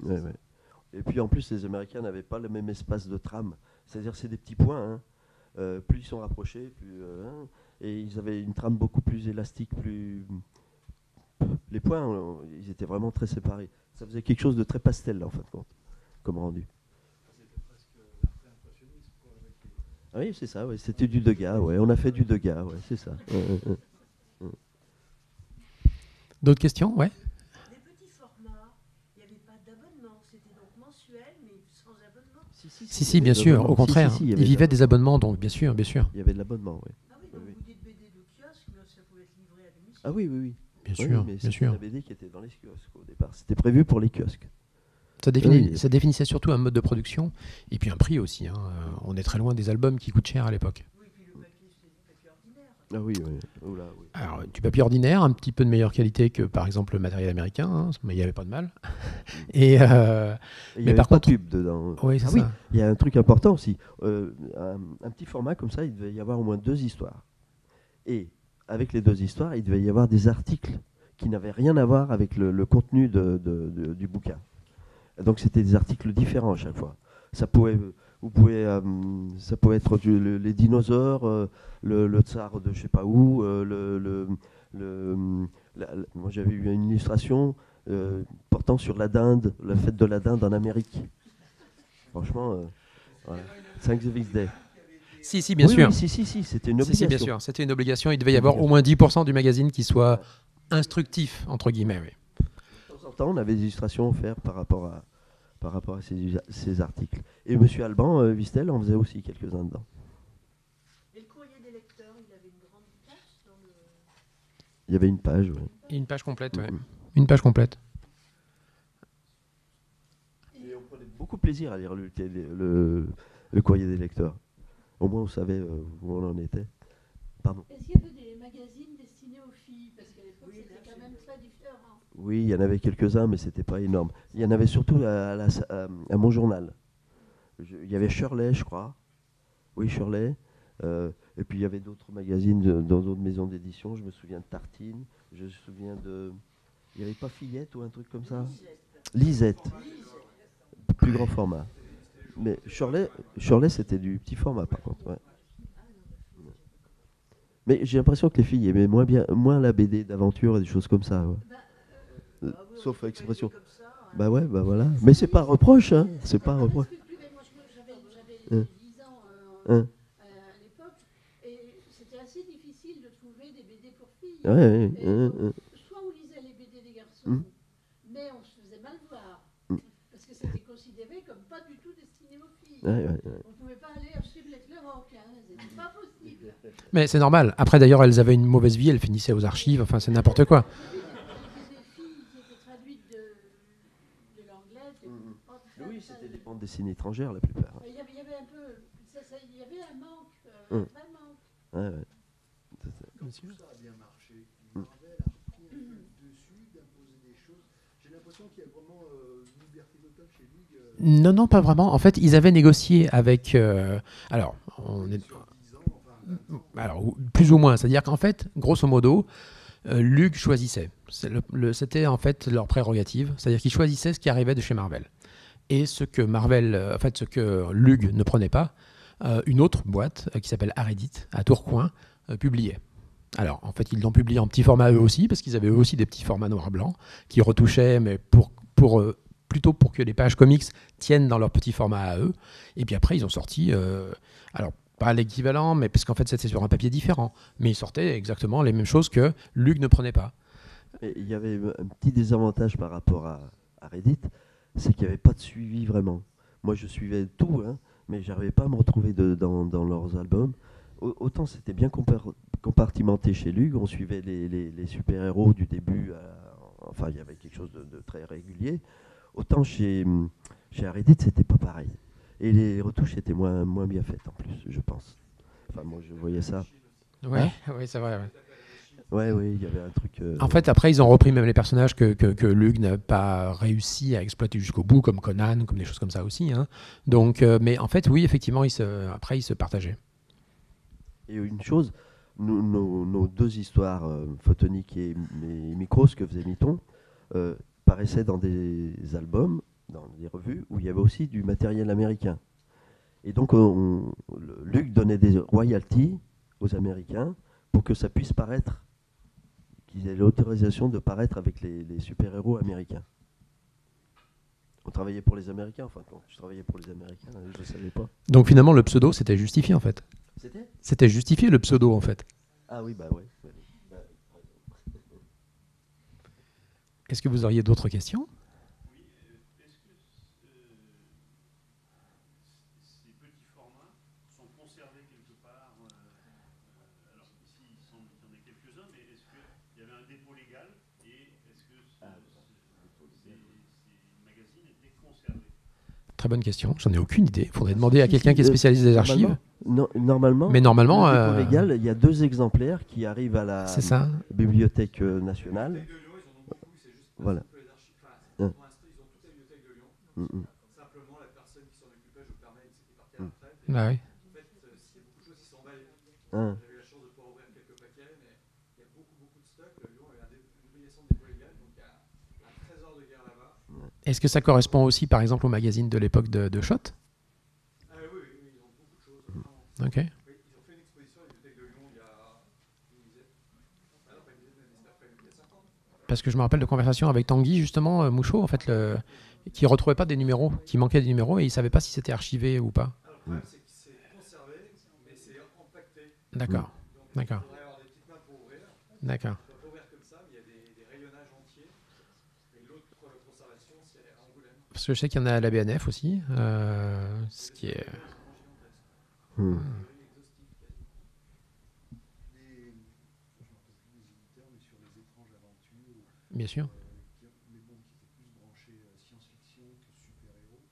Ouais. Et puis en plus, les Américains n'avaient pas le même espace de trame. C'est-à-dire, c'est des petits points. Hein. Plus ils sont rapprochés, plus. Et ils avaient une trame beaucoup plus élastique, plus. Les points, ils étaient vraiment très séparés. Ça faisait quelque chose de très pastel, là, en fin de compte, comme rendu. C'était presque l'après-impressionnisme, quoi, avec les... Ah oui, c'est ça, ouais. C'était du Degas, ouais. On a fait du Degas, ouais, c'est ça. D'autres questions? Ouais. Les petits formats, il n'y avait pas d'abonnement, c'était donc mensuel, mais sans abonnement. Si, bien sûr. Au contraire, il y ils avait vivaient des abonnements, donc bien sûr. Il y avait de l'abonnement, oui. Ah oui, donc Oui. vous dites BD de kiosque, mais ça pouvait être livré à domicile. Ah oui. Bien Oui, sûr, mais bien c'était sûr. la BD qui était dans les kiosques au départ. C'était prévu pour les kiosques. Ça Oui. définissait surtout un mode de production et puis un prix aussi. Hein. On est très loin des albums qui coûtent cher à l'époque. Oui, puis le papier, c'était du papier ordinaire. Ah oui. Oula, oui. Alors, du papier ordinaire, un petit peu de meilleure qualité que par exemple le matériel américain, hein, mais il n'y avait pas de mal. Et Et il mais n'y avait par pas contre- de pub dedans. oui, c'est Ah oui, ça. il y a un truc important aussi. Un petit format comme ça, il devait y avoir au moins 2 histoires. Et avec les 2 histoires, il devait y avoir des articles qui n'avaient rien à voir avec le contenu du bouquin. Donc c'était des articles différents à chaque fois. Ça pouvait être les dinosaures, le tsar de je sais pas où, moi j'avais eu une illustration portant sur la dinde, la fête de la dinde en Amérique. Franchement, voilà. Thanksgiving Day. Si, bien Oui, sûr. oui, si, c'était une Si, obligation. bien sûr. C'était une obligation. Il devait y avoir au moins 10% du magazine qui soit instructif, entre guillemets. Oui. De temps en temps, on avait des illustrations offertes par rapport à ces articles. Et M. Alban, Vistel, en faisait aussi quelques-uns dedans. Et le courrier des lecteurs, il avait une grande place dans le... Il y avait une page, ouais. Et une page complète, ouais. Mhm. Une page complète. Et on prenait beaucoup plaisir à lire le courrier des lecteurs. Au moins, on savait où on en était. Pardon. Est-ce qu'il y avait des magazines destinés aux filles? Parce qu'à l'époque, Oui, c'était quand même très différent. Oui, il y en avait quelques-uns, mais c'était pas énorme. Il y en avait surtout à mon journal. Il y avait Shirley, je crois. Oui, Shirley. Et puis il y avait d'autres magazines dans d'autres maisons d'édition. Je me souviens de Tartine. Je me souviens de... Il n'y avait pas Fillette ou un truc comme ça? Lisette. Plus grand format. Mais Shirley, c'était du petit format par contre. Ouais. Mais j'ai l'impression que les filles aimaient moins la BD d'aventure et des choses comme ça. Ouais. Sauf expression. Comme ça, hein. Bah ouais, bah voilà. Mais c'est pas un reproche, hein. C'est pas un reproche. Moi, j'avais Hein. 10 ans Hein. à l'époque, et c'était assez difficile de trouver des BD pour filles. Ouais. Et soit on lisait les BD des garçons, Hum. mais on se faisait mal voir. Hum. Parce que c'était considéré comme pas du tout destiné aux filles. Ouais. On ne pouvait pas aller acheter Blake le Rock, hein. C'était pas possible. Mais c'est normal. Après, d'ailleurs, elles avaient une mauvaise vie. Elles finissaient aux archives. Enfin, c'est n'importe quoi. C'était des filles qui étaient traduites de l'anglais. Oui, c'était des bandes dessinées étrangères la plupart. Il y avait un peu, il y avait un manque, Hum. un vrai manque. Ouais. Tout ça a bien marché. Marvel a repris un peu le dessus d'imposer des choses. J'ai l'impression qu'il y a vraiment une liberté totale chez lui. Non, pas vraiment. En fait, ils avaient négocié avec. Alors, on est. Sur 10 ans, enfin, Alors, plus ou moins. C'est-à-dire qu'en fait, grosso modo, Lug choisissait. C'était en fait leur prérogative, c'est-à-dire qu'ils choisissaient ce qui arrivait de chez Marvel. Et ce que ce que Lug ne prenait pas, une autre boîte qui s'appelle Aredit, à Tourcoing, publiait. Alors, en fait, ils l'ont publié en petit format eux aussi, parce qu'ils avaient eux aussi des petits formats noir-blanc, qui retouchaient, mais plutôt pour que les pages comics tiennent dans leur petit format à eux. Et puis après, ils ont sorti, alors pas l'équivalent, mais parce qu'en fait, c'était sur un papier différent, mais ils sortaient exactement les mêmes choses que Lug ne prenait pas. Et il y avait un petit désavantage par rapport à Reddit, c'est qu'il n'y avait pas de suivi vraiment. Moi, je suivais tout, hein, mais j'arrivais pas à me retrouver dans leurs albums. Autant c'était bien compartimenté chez Lug, on suivait les super-héros du début, enfin il y avait quelque chose de très régulier. Autant chez Reddit, c'était pas pareil. Et les retouches étaient moins bien faites en plus, je pense. Enfin, moi, je voyais ça. Ouais, ouais, c'est vrai. Ouais. Ouais, il y avait un truc. En fait, après, ils ont repris même les personnages que Lug n'a pas réussi à exploiter jusqu'au bout, comme Conan, comme des choses comme ça aussi. Hein. Donc, mais en fait, oui, effectivement, après, ils se partageaient. Et une chose, nos deux histoires, Photonique et Micros, que faisait Miton, paraissaient dans des albums, dans des revues, où il y avait aussi du matériel américain. Et donc, Lug donnait des royalties aux Américains pour que ça puisse paraître, qu'ils aient l'autorisation de paraître avec les super-héros américains. On travaillait pour les Américains, enfin, quand je travaillais pour les Américains, je ne savais pas. Donc finalement, le pseudo, c'était justifié en fait. C'était justifié le pseudo en fait. Ah oui, bah oui. Est-ce que vous auriez d'autres questions ? Oui, est-ce que ces petits formats sont conservés quelque part alors ici, il semble qu'il y en ait quelques-uns, mais est-ce qu'il y avait un dépôt légal et est-ce que ces magazines étaient conservés ? Très bonne question, j'en ai aucune idée. Il faudrait demander à quelqu'un qui est spécialiste des archives. Normalement, mais normalement, le dépôt légal, il y a 2 exemplaires qui arrivent à la Bibliothèque nationale. Voilà. Ils ont toute la bibliothèque de Lyon. Simplement, la personne qui s'en occupait, je me permets, c'était parti à la retraite. Ah oui. En fait, il y a beaucoup de choses qui s'emballent. J'ai eu la chance de pouvoir ouvrir quelques paquets, mais il y a beaucoup de stock. Lyon avait une obligation de dépôt légal, donc il y a un trésor de guerre là-bas. Est-ce que ça correspond aussi, par exemple, au magazine de l'époque de Shot ? Oui, ils ont beaucoup de choses. Ok. Oui, ils ont fait une exposition à la bibliothèque de Lyon il y a une dizaine. Alors, pas une dizaine d'années, c'était il y a 5 ans. Parce que je me rappelle de conversations avec Tanguy, justement, Mouchot, en fait, qui ne retrouvait pas des numéros, qui manquait des numéros et il ne savait pas si c'était archivé ou pas. Alors, le problème, c'est que c'est conservé, mais c'est empaqueté. D'accord. Donc, D'accord. il faudrait avoir des petites mains pour ouvrir. D'accord. On ne peut pas ouvrir comme ça, mais il y a des rayonnages entiers. Et l'autre conservation, c'est à Angoulême. Parce que je sais qu'il y en a à la BNF aussi, ce qui est... Bien sûr. Mais bon, qui étaient plus branchés science-fiction que super-héros,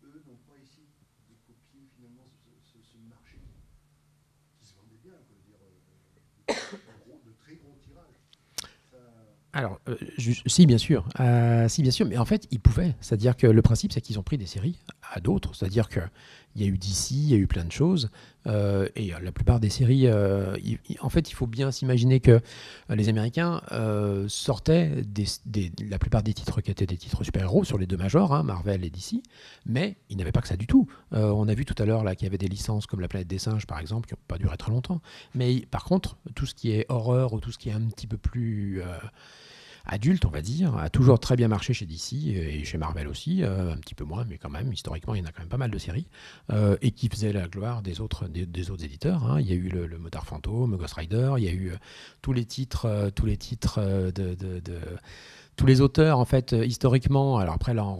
eux n'ont pas ici de copier finalement ce marché qui se vendait bien, quoi, de très gros tirages. Alors, si, bien sûr. Si, bien sûr. Mais en fait, ils pouvaient. C'est-à-dire que le principe, c'est qu'ils ont pris des séries à d'autres. C'est-à-dire qu'il y a eu DC, il y a eu plein de choses. Et la plupart des séries... en fait, il faut bien s'imaginer que les Américains sortaient la plupart des titres qui étaient des titres super-héros sur les 2 majors, hein, Marvel et DC. Mais ils n'avaient pas que ça du tout. On a vu tout à l'heure là, qu'il y avait des licences comme La Planète des Singes, par exemple, qui n'ont pas duré très longtemps. Mais par contre, tout ce qui est horreur ou tout ce qui est un petit peu plus... adulte, on va dire, a toujours très bien marché chez DC et chez Marvel aussi, un petit peu moins, mais quand même, historiquement, il y en a quand même pas mal de séries, et qui faisaient la gloire des autres éditeurs. Hein. Il y a eu le Motard Fantôme, Ghost Rider, il y a eu tous les titres tous les auteurs, en fait, historiquement, alors après, là, on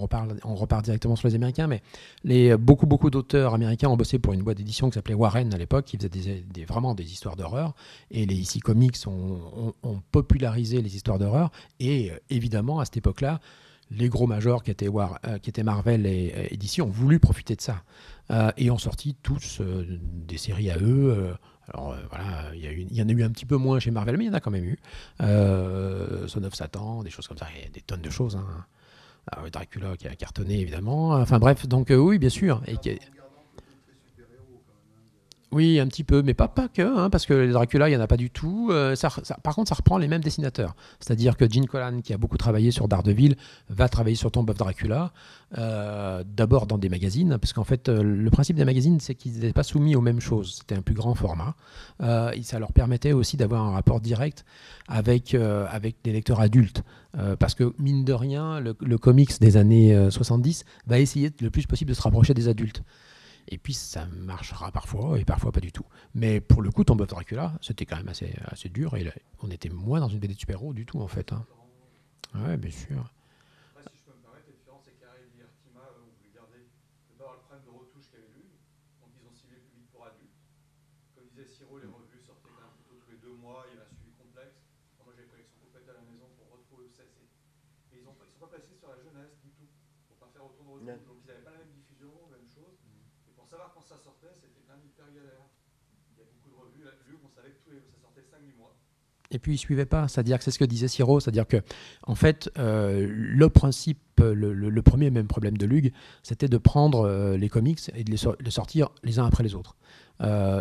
repart directement sur les Américains, mais beaucoup d'auteurs américains ont bossé pour une boîte d'édition qui s'appelait Warren à l'époque, qui faisait vraiment des histoires d'horreur, et les IC Comics ont popularisé les histoires d'horreur, et évidemment, à cette époque-là, les gros majors qui étaient Marvel et DC ont voulu profiter de ça, et ont sorti tous des séries à eux. Alors voilà, il y en a eu un petit peu moins chez Marvel, mais il y en a quand même eu. Son of Satan, des choses comme ça, il y a des tonnes de choses. Hein. Alors, Dracula qui a cartonné, évidemment. Enfin bref, donc oui, bien sûr. Oui, un petit peu, mais pas que, hein, parce que les Dracula, il n'y en a pas du tout. Par contre, ça reprend les mêmes dessinateurs. C'est-à-dire que Gene Colan, qui a beaucoup travaillé sur Daredevil, va travailler sur Tomb of Dracula, d'abord dans des magazines, parce qu'en fait, le principe des magazines, c'est qu'ils n'étaient pas soumis aux mêmes choses. C'était un plus grand format. Et ça leur permettait aussi d'avoir un rapport direct avec des lecteurs adultes. Parce que, mine de rien, le comics des années 70 va essayer le plus possible de se rapprocher des adultes. Et puis ça marchera parfois et parfois pas du tout. Mais pour le coup, Tomb of Dracula, c'était quand même assez dur et on était moins dans une BD de super-héros du tout en fait. Hein. Ouais, bien sûr. Après, si je peux me permettre, la différence c'est qu'Haredi et Artima ont voulu garder d'abord le problème de retouche qu'avait lu, donc ils ont ciblé le public pour adultes. Comme disait Siro, les revues sortaient quand même plutôt tous les 2 mois, il y avait un suivi complexe. Moi j'ai une collection complète à la maison pour retrouver où ça c'est. Et ils sont pas passés sur la jeunesse du tout, pour pas faire autant de retouches. Donc ils n'avaient pas la même diffusion, même chose. Et pour savoir quand ça sortait, c'était quand même hyper galère. Il y a beaucoup de revues lues, on savait que ça sortait 5-8 mois. Et puis ils ne suivaient pas, c'est-à-dire que c'est ce que disait Siro, c'est-à-dire que en fait, le principe, le premier même problème de Lug, c'était de prendre les comics et de les sortir les uns après les autres.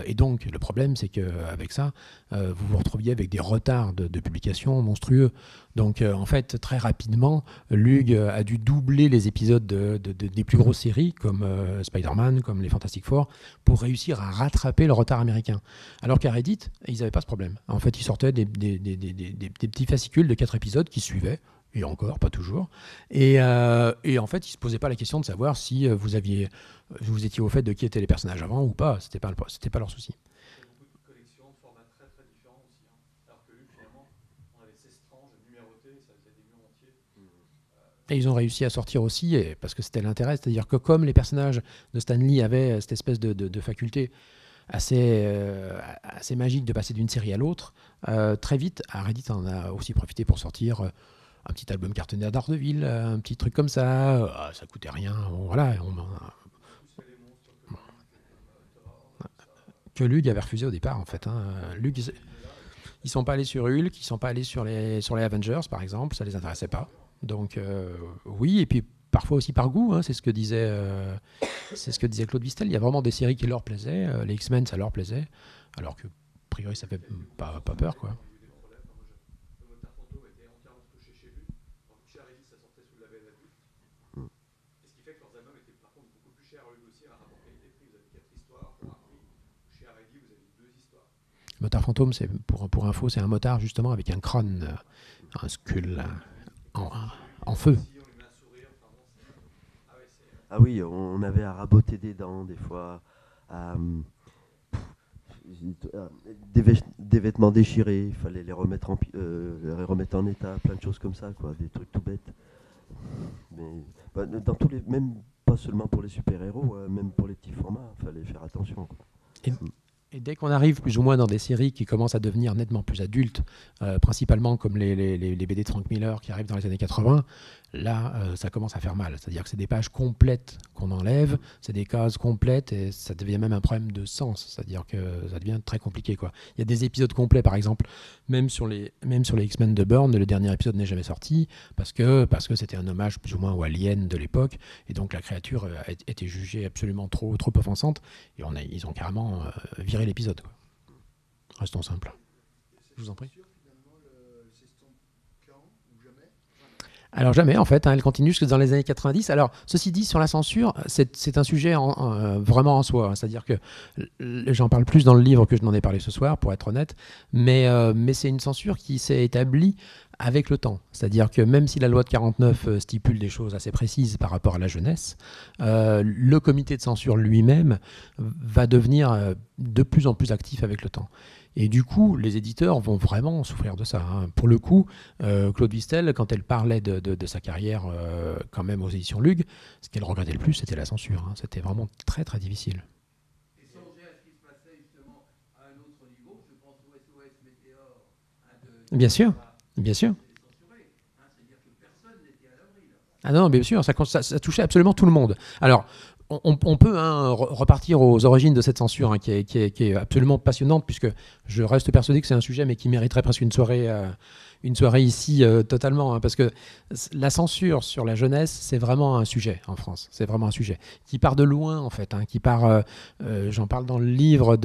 Et donc le problème, c'est qu'avec ça, vous vous retrouviez avec des retards de publication monstrueux. Donc en fait, très rapidement, Lug a dû doubler les épisodes des plus grosses séries, comme Spider-Man, comme les Fantastic Four, pour réussir à rattraper le retard américain. Alors qu'à Reddit, ils n'avaient pas ce problème. En fait, ils sortaient des petits fascicules de 4 épisodes qui suivaient, et encore, pas toujours. Et en fait, ils ne se posaient pas la question de savoir si vous étiez au fait de qui étaient les personnages avant ou pas. C'était pas leur souci. Il y a beaucoup de collections, de formats très très différents aussi. Hein. Alors que lui, finalement, on avait 16 tranches numérotées, ça faisait des murs entiers. Et ils ont réussi à sortir aussi, parce que c'était l'intérêt, c'est-à-dire que comme les personnages de Stan Lee avaient cette espèce de faculté assez magique de passer d'une série à l'autre, très vite, Reddit en a aussi profité pour sortir un petit album cartonné à Daredevil, un petit truc comme ça, ça coûtait rien, bon, voilà. Que Lug avait refusé au départ en fait. Hein. Lug, ils sont pas allés sur Hulk, ils sont pas allés sur les Avengers par exemple, ça les intéressait pas. Donc oui, et puis parfois aussi par goût, hein, c'est ce que disait Claude Vistel. Il y a vraiment des séries qui leur plaisaient, les X-Men ça leur plaisait, alors que a priori ça fait pas peur quoi. Motard Fantôme, c'est pour info, c'est un motard justement avec un crâne, un skull en feu. Ah oui, on avait à raboter des dents des fois, des vêtements déchirés, il fallait les remettre en état, plein de choses comme ça, quoi, des trucs tout bêtes. Mais dans tous les, même pas seulement pour les super-héros, même pour les petits formats, il fallait faire attention. Quoi. Et dès qu'on arrive plus ou moins dans des séries qui commencent à devenir nettement plus adultes, principalement comme les BD de Frank Miller qui arrivent dans les années 80, là, ça commence à faire mal. C'est-à-dire que c'est des pages complètes qu'on enlève, c'est des cases complètes et ça devient même un problème de sens. C'est-à-dire que ça devient très compliqué, quoi. Il y a des épisodes complets, par exemple, même sur les X-Men de Byrne, le dernier épisode n'est jamais sorti parce que c'était un hommage plus ou moins aux aliens de l'époque et donc la créature était jugée absolument trop offensante et ils ont carrément viré l'épisode. Quoi. Restons simples. Je vous en prie. Alors jamais, en fait, hein, elle continue jusque dans les années 90. Alors, ceci dit, sur la censure, c'est un sujet vraiment en soi. Hein, c'est-à-dire que j'en parle plus dans le livre que je n'en ai parlé ce soir, pour être honnête. Mais c'est une censure qui s'est établie avec le temps. C'est-à-dire que même si la loi de 49 stipule des choses assez précises par rapport à la jeunesse, le comité de censure lui-même va devenir de plus en plus actif avec le temps. Et du coup, les éditeurs vont vraiment souffrir de ça. Hein. Pour le coup, Claude Vistel, quand elle parlait de sa carrière quand même aux éditions Lug, ce qu'elle regrettait le plus, c'était la censure. Hein. C'était vraiment très très difficile. Et songer à ce qui se passait justement à un autre niveau, je pense au SOS Météore. Bien sûr, bien sûr. Ah non, bien sûr, ça touchait absolument tout le monde. Alors, on peut repartir aux origines de cette censure, qui est absolument passionnante, puisque je reste persuadé que c'est un sujet, mais qui mériterait presque une soirée ici totalement, parce que la censure sur la jeunesse, c'est vraiment un sujet en France. C'est vraiment un sujet qui part de loin, en fait, qui part, j'en parle dans le livre,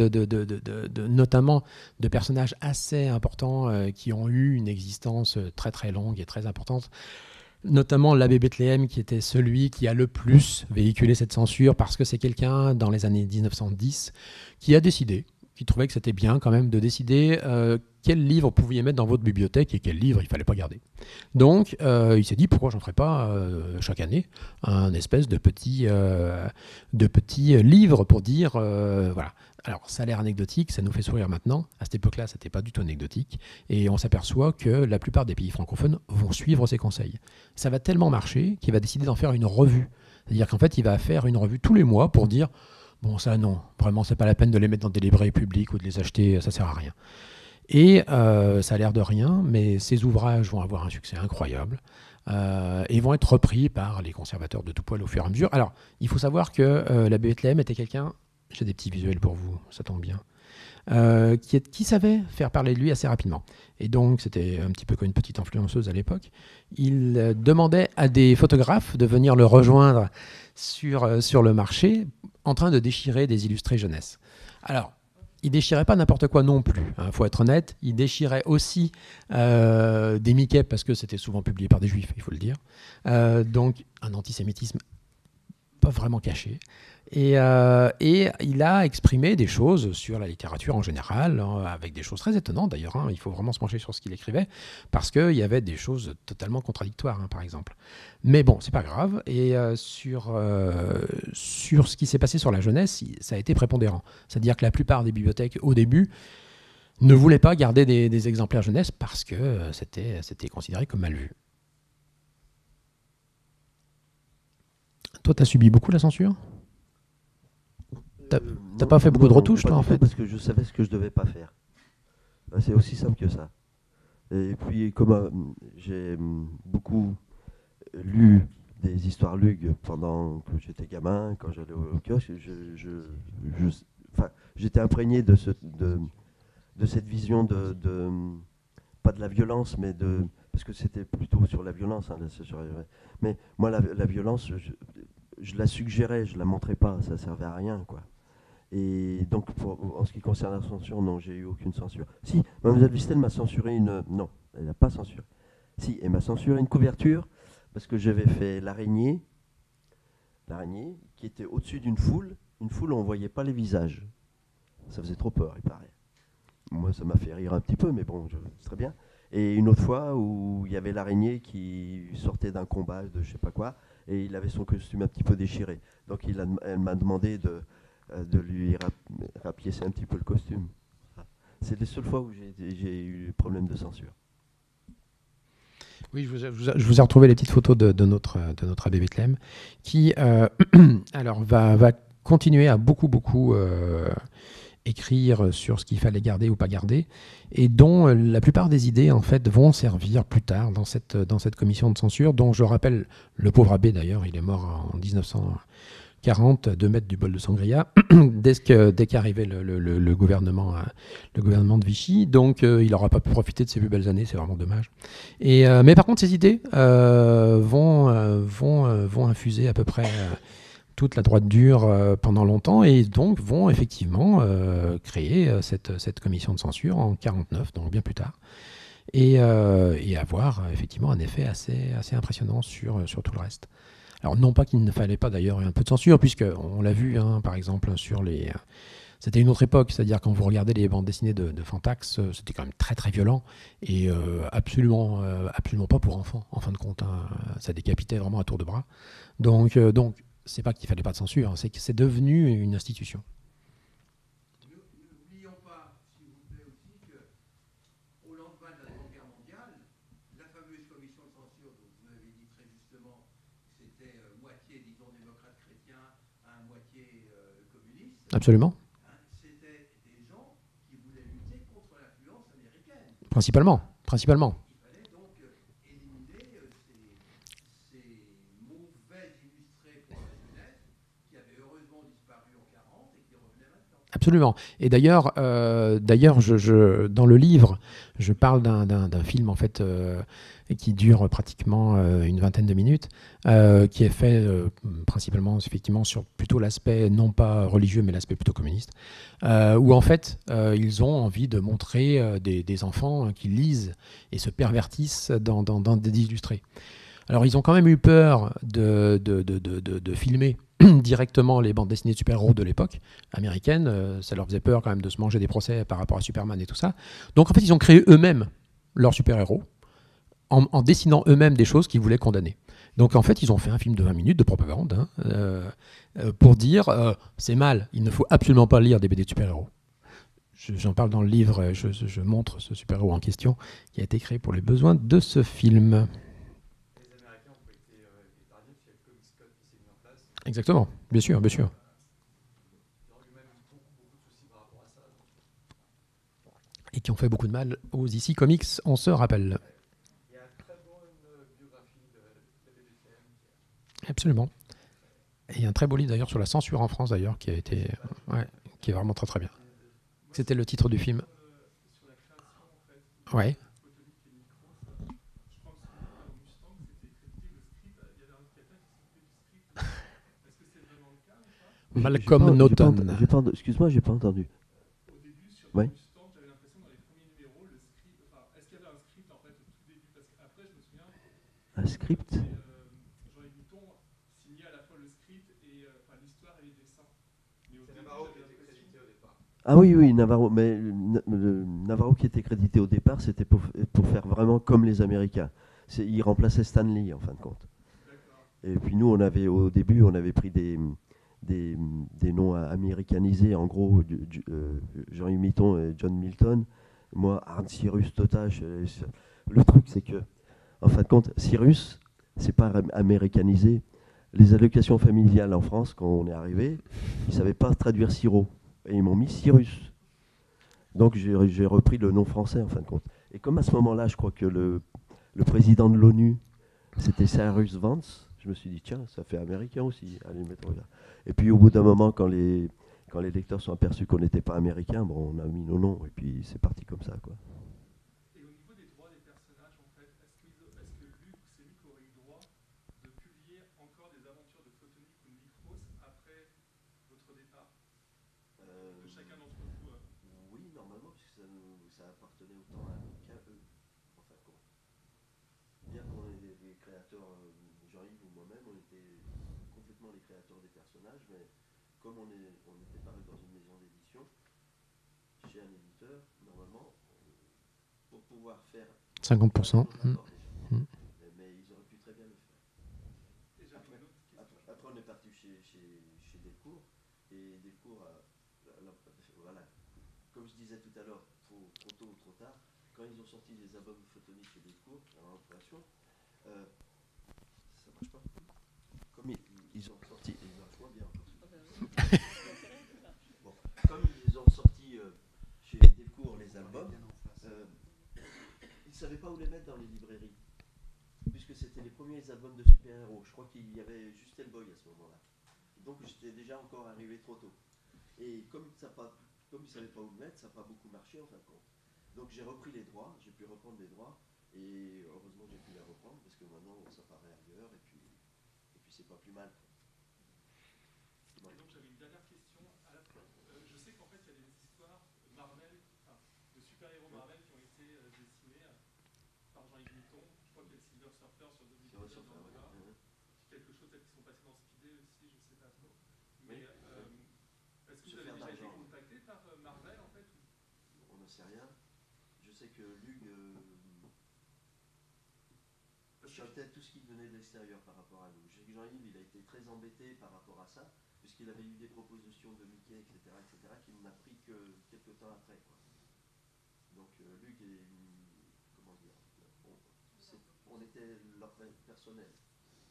notamment de personnages assez importants qui ont eu une existence très très longue et très importante. Notamment l'abbé Bethléem, qui était celui qui a le plus véhiculé cette censure, parce que c'est quelqu'un, dans les années 1910, qui a décidé, qui trouvait que c'était bien quand même de décider quel livre vous pouviez mettre dans votre bibliothèque et quel livre il ne fallait pas garder. Donc, il s'est dit, pourquoi j'en ferais pas chaque année un espèce de petit livre pour dire, voilà. Alors, ça a l'air anecdotique, ça nous fait sourire maintenant. À cette époque-là, ça n'était pas du tout anecdotique. Et on s'aperçoit que la plupart des pays francophones vont suivre ses conseils. Ça va tellement marcher qu'il va décider d'en faire une revue. C'est-à-dire qu'en fait, il va faire une revue tous les mois pour dire « Bon, ça, non, vraiment, c'est pas la peine de les mettre dans des librairies publiques ou de les acheter, ça sert à rien. » Et ça a l'air de rien, mais ces ouvrages vont avoir un succès incroyable et vont être repris par les conservateurs de tout poil au fur et à mesure. Alors, il faut savoir que l'abbé Bethléem était quelqu'un... J'ai des petits visuels pour vous, ça tombe bien. Qui savait faire parler de lui assez rapidement. Et donc, c'était un petit peu comme une petite influenceuse à l'époque. Il demandait à des photographes de venir le rejoindre sur le marché en train de déchirer des illustrés jeunesse. Alors, il déchirait pas n'importe quoi non plus, faut être honnête. Il déchirait aussi des Mickey, parce que c'était souvent publié par des juifs, il faut le dire. Donc, un antisémitisme pas vraiment caché. Et il a exprimé des choses sur la littérature en général, avec des choses très étonnantes d'ailleurs. Il faut vraiment se pencher sur ce qu'il écrivait, parce qu'il y avait des choses totalement contradictoires, par exemple. Mais bon, c'est pas grave. Et sur ce qui s'est passé sur la jeunesse, ça a été prépondérant. C'est-à-dire que la plupart des bibliothèques, au début, ne voulaient pas garder des exemplaires jeunesse parce que c'était considéré comme mal vu. Toi, tu as subi beaucoup la censure ? T'as pas fait beaucoup de retouches, toi, en fait ? Parce que je savais ce que je devais pas faire. C'est aussi simple que ça. Et puis, comme j'ai beaucoup lu des histoires Lug pendant que j'étais gamin, quand j'allais au kiosque, j'étais imprégné de cette vision pas de la violence, mais parce que c'était plutôt sur la violence. Mais moi, la violence, je la suggérais, je la montrais pas, ça servait à rien, quoi. Et donc, en ce qui concerne la censure, non, j'ai eu aucune censure. Si, Mlle Vistel m'a censuré non, elle n'a pas censuré. Si, elle m'a censuré une couverture, parce que j'avais fait l'araignée, qui était au-dessus d'une foule où on ne voyait pas les visages. Ça faisait trop peur, il paraît. Moi, ça m'a fait rire un petit peu, mais bon, c'est très bien. Et une autre fois où il y avait l'araignée qui sortait d'un combat de je sais pas quoi, et il avait son costume un petit peu déchiré. Donc elle m'a demandé de lui rapiécer un petit peu le costume. C'est les seules fois où j'ai eu problème de censure. Oui, je vous ai retrouvé les petites photos de notre abbé Bethléem, qui alors va continuer à beaucoup écrire sur ce qu'il fallait garder ou pas garder, et dont la plupart des idées en fait vont servir plus tard dans cette commission de censure, dont je rappelle le pauvre abbé d'ailleurs, il est mort en 1940, 2 mètres du bol de sangria, dès qu'arrivait le gouvernement de Vichy, donc il n'aura pas pu profiter de ses plus belles années, c'est vraiment dommage. Mais par contre, ces idées vont infuser à peu près toute la droite dure pendant longtemps, et donc vont effectivement créer cette commission de censure en 1949, donc bien plus tard, et avoir effectivement un effet assez impressionnant sur tout le reste. Alors non pas qu'il ne fallait pas d'ailleurs un peu de censure, puisqu'on l'a vu par exemple sur les... C'était une autre époque, c'est-à-dire quand vous regardez les bandes dessinées de Fantax, c'était quand même très très violent, et absolument pas pour enfants, en fin de compte. Ça décapitait vraiment à tour de bras. Donc c'est pas qu'il fallait pas de censure, c'est que c'est devenu une institution. N'oublions pas, s'il vous plaît, aussi qu'au lendemain de la Seconde Guerre mondiale, la fameuse commission de censure dont vous m'avez dit très justement, c'était moitié, disons, démocrate chrétien, moitié communiste. Absolument. C'était des gens qui voulaient lutter contre l'influence américaine. Principalement. Il fallait donc éliminer ces mauvais illustrés pour la jeunesse qui avaient Absolument. Et d'ailleurs, dans le livre, je parle d'un film en fait qui dure pratiquement une vingtaine de minutes, qui est fait principalement effectivement sur plutôt l'aspect non pas religieux mais l'aspect plutôt communiste, où en fait ils ont envie de montrer des enfants qui lisent et se pervertissent dans des illustrés. Alors ils ont quand même eu peur de filmer directement les bandes dessinées de super-héros de l'époque américaine. Ça leur faisait peur quand même de se manger des procès par rapport à Superman et tout ça. Donc en fait, ils ont créé eux-mêmes leurs super-héros en dessinant eux-mêmes des choses qu'ils voulaient condamner. Donc en fait, ils ont fait un film de 20 minutes de propagande pour dire c'est mal, il ne faut absolument pas lire des BD de super-héros. J'en parle dans le livre, je montre ce super-héros en question qui a été créé pour les besoins de ce film. Exactement, bien sûr, bien sûr. Et qui ont fait beaucoup de mal aux DC Comics, on se rappelle. Il y a une très bonne biographie de BDCM. Absolument. Et il y a un très beau livre d'ailleurs sur la censure en France d'ailleurs qui a été, qui est vraiment très très bien. C'était le titre du film. Sur la création en fait. Ouais. Photonique et micro, je crois que sur Mustang, c'était crédité le script. Il y avait un quelqu'un qui s'occupait du script. Est-ce que c'est vraiment le cas ou pas? Malcolm Naughton. Excuse-moi, j'ai pas entendu. Au début, sur Ouais. Mustang, j'avais l'impression dans les premiers numéros, le script. Enfin, est-ce qu'il y avait un script en fait au tout début? Parce qu'après, je me souviens. Un script? Jean-Yves Mouton signait à la fois le script et l'histoire et les dessins. Mais au début, Navarro qui j'avais était l'impression. crédité au départ. Ah oui, oui, Navarro. Mais Navarro qui était crédité au départ, c'était pour faire vraiment comme les Américains. Il remplaçait Stan Lee en fin de compte. Et puis nous, au début, on avait pris des noms américanisés, en gros, Jean-Yves Mouton et John Milton. Moi, Arne Cyrus Totache. Le truc, c'est que, en fin de compte, Cyrus, c'est pas américanisé. Les allocations familiales en France, quand on est arrivé, ils ne savaient pas traduire Siro. Et ils m'ont mis Cyrus. Donc j'ai repris le nom français, en fin de compte. Et comme à ce moment-là, je crois que le président de l'ONU, c'était Cyrus Vance, je me suis dit, tiens, ça fait américain aussi. Allez, mettons-le là. Et puis au bout d'un moment, quand les lecteurs sont aperçus qu'on n'était pas américain, bon, on a mis nos noms, et puis c'est parti comme ça, quoi. Et au niveau des droits des personnages, en fait, est-ce que Luc ou Sémic aurait eu droit de publier encore des aventures de Photonique ou de Micros après votre départ de chacun d'entre vous Oui, normalement, puisque ça appartenait autant à nous qu'à eux, en fin de compte. Bien qu'on ait des créateurs, Jean-Yves ou moi-même, on était complètement les créateurs des personnages, mais comme on était paru dans une maison d'édition, chez un éditeur, normalement, pour pouvoir faire 50%. Mais ils auraient pu très bien le faire. Après on est parti chez Delcourt, et Delcourt, voilà, comme je disais tout à l'heure, trop tôt ou trop tard, quand ils ont sorti les albums photoniques chez Delcourt, en impression, ça marche pas. Comme ils ont sorti, ils marchent moins bien. Bon, comme ils ont sorti chez Delcourt les albums, ils ne savaient pas où les mettre dans les librairies, puisque c'était les premiers albums de super-héros. Je crois qu'il y avait juste Hellboy à ce moment-là. Donc j'étais déjà encore arrivé trop tôt. Et comme ils ne savaient pas où le mettre, ça n'a pas beaucoup marché en fin de compte. Donc j'ai repris les droits, j'ai pu reprendre les droits, et heureusement j'ai pu les reprendre, parce que maintenant ça paraît ailleurs, et puis c'est pas plus mal. Et donc j'avais une dernière question. Je sais qu'en fait il y a des histoires Marvel, de super-héros Marvel qui ont été dessinées par Jean-Yves Mouton. Je crois qu'il y a le Silver Surfer sur 2017 dans le bas. Quelque chose peut-être qui sont passés dans Speedé aussi, je sais pas trop. Mais est-ce que vous avez déjà été contacté par Marvel en fait? On n'en sait rien. Je sais que Lug chantait tout ce qui venait de l'extérieur par rapport à nous. Je sais que Jean-Yves, il a été très embêté par rapport à ça, puisqu'il avait eu des propositions de Mickey, etc., qu'il n'a pris que quelques temps après, quoi. Donc Lug est, comment dire, on était leur personnel.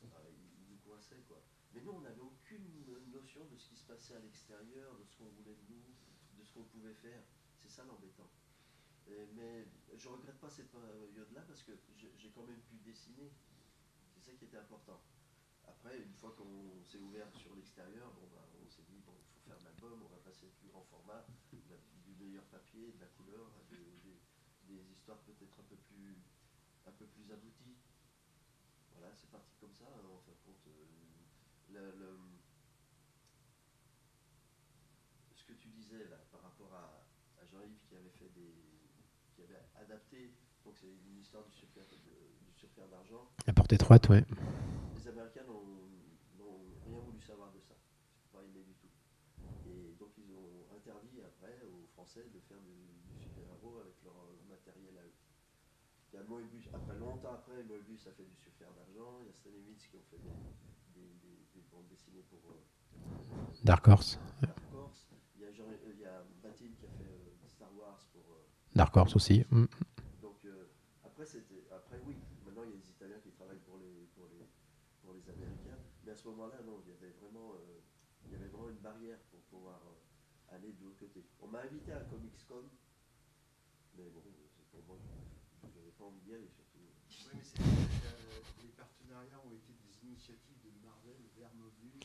Ils nous coinçaient, quoi. Mais nous, on n'avait aucune notion de ce qui se passait à l'extérieur, de ce qu'on voulait de nous, de ce qu'on pouvait faire. C'est ça l'embêtant. Mais je ne regrette pas cette période-là parce que j'ai quand même pu dessiner. C'est ça qui était important. Après, une fois qu'on s'est ouvert sur l'extérieur, on s'est dit, bon, il faut faire un album, on va passer le plus grand format, du meilleur papier, de la couleur, des histoires peut-être un peu plus abouties. Voilà, c'est parti comme ça, hein, en fin de compte. Ce que tu disais là, par rapport à Jean-Yves qui avait adapté, donc c'est une histoire du surfer d'argent. La porte étroite, ouais. Les Américains n'ont rien voulu savoir de ça. C'est pas aimé du tout. Et donc ils ont interdit après aux Français de faire du super-héros avec leur matériel à eux. Il y a Moebius, longtemps après, Moebius a fait du surfer d'argent. Il y a Stan Lee qui ont fait des bandes dessinées pour Dark Horse. Dark Horse. Il y a Batin qui a fait Star Wars pour Dark Horse aussi. Donc après oui, maintenant il y a des Italiens qui travaillent pour les Américains, mais à ce moment-là non, il y avait vraiment une barrière pour pouvoir aller de l'autre côté. On m'a invité à Comics-Con, mais bon, pour moi, je n'avais pas envie d'y aller surtout. Oui, mais les partenariats ont été des initiatives de Marvel vers Moebius.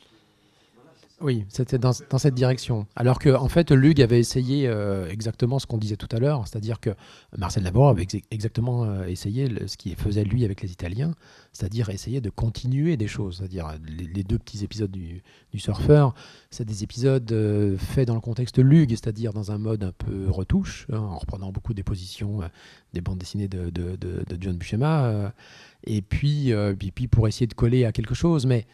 Voilà, c'est ça. Oui, c'était dans cette direction. Alors que, en fait, Lug avait essayé exactement ce qu'on disait tout à l'heure, c'est-à-dire que Marcel Laborde avait exactement essayé ce qu'il faisait lui avec les Italiens, c'est-à-dire essayer de continuer des choses. C'est-à-dire les deux petits épisodes du surfeur, c'est des épisodes faits dans le contexte Lug, c'est-à-dire dans un mode un peu retouche, hein, en reprenant beaucoup des positions des bandes dessinées de John Buscema, et puis pour essayer de coller à quelque chose, mais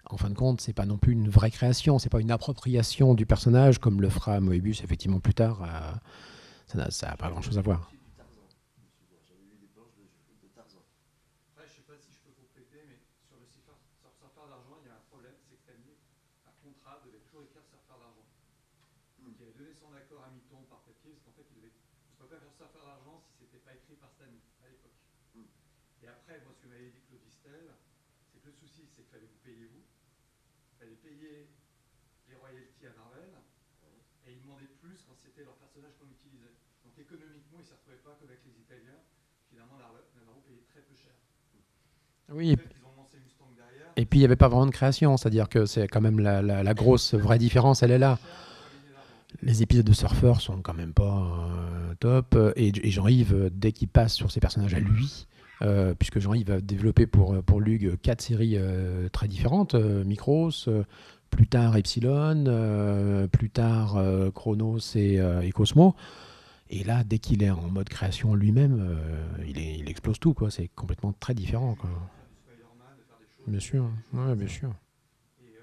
en fin de compte, c'est pas non plus une vraie création, c'est pas une appropriation du personnage comme le fera Moebius effectivement plus tard. Ça n'a pas grand-chose à voir. J'avais lu des planches de Tarzan. Après, je sais pas si je peux compléter, mais sur le surfeur d'argent, il y a un problème, c'est que Stanley, un contrat, devait toujours écrire surfeur d'argent. Donc il avait donné son accord à Mitton par papier, parce qu'en fait, on ne pouvait pas faire surfeur d'argent si c'était pas écrit par Stanley à l'époque. Et après, moi, ce que m'avait dit Claude Distel, c'est que le souci, c'est qu'il fallait vous payer vous. Il fallait payer les royalties à Marvel, et ils demandaient plus quand c'était leur personnage qu'on utilisait. Donc économiquement, ils ne s'y retrouvaient pas comme avec les Italiens. Finalement, Navarro payait très peu cher. Oui. En fait, ils ont lancé Mustang derrière. Et puis il n'y avait pas vraiment de création, c'est-à-dire que c'est quand même la grosse vraie différence, elle est là. Les épisodes de Surfer sont quand même pas top, et Jean-Yves, dès qu'il passe sur ses personnages à lui, puisque Jean-Yves a développé pour Lug 4 séries très différentes, Micros, plus tard Epsilon, plus tard Chronos et Cosmo. Et là, dès qu'il est en mode création lui-même, il explose tout, quoi. C'est complètement très différent, quoi. Bien sûr, ouais, bien sûr. Et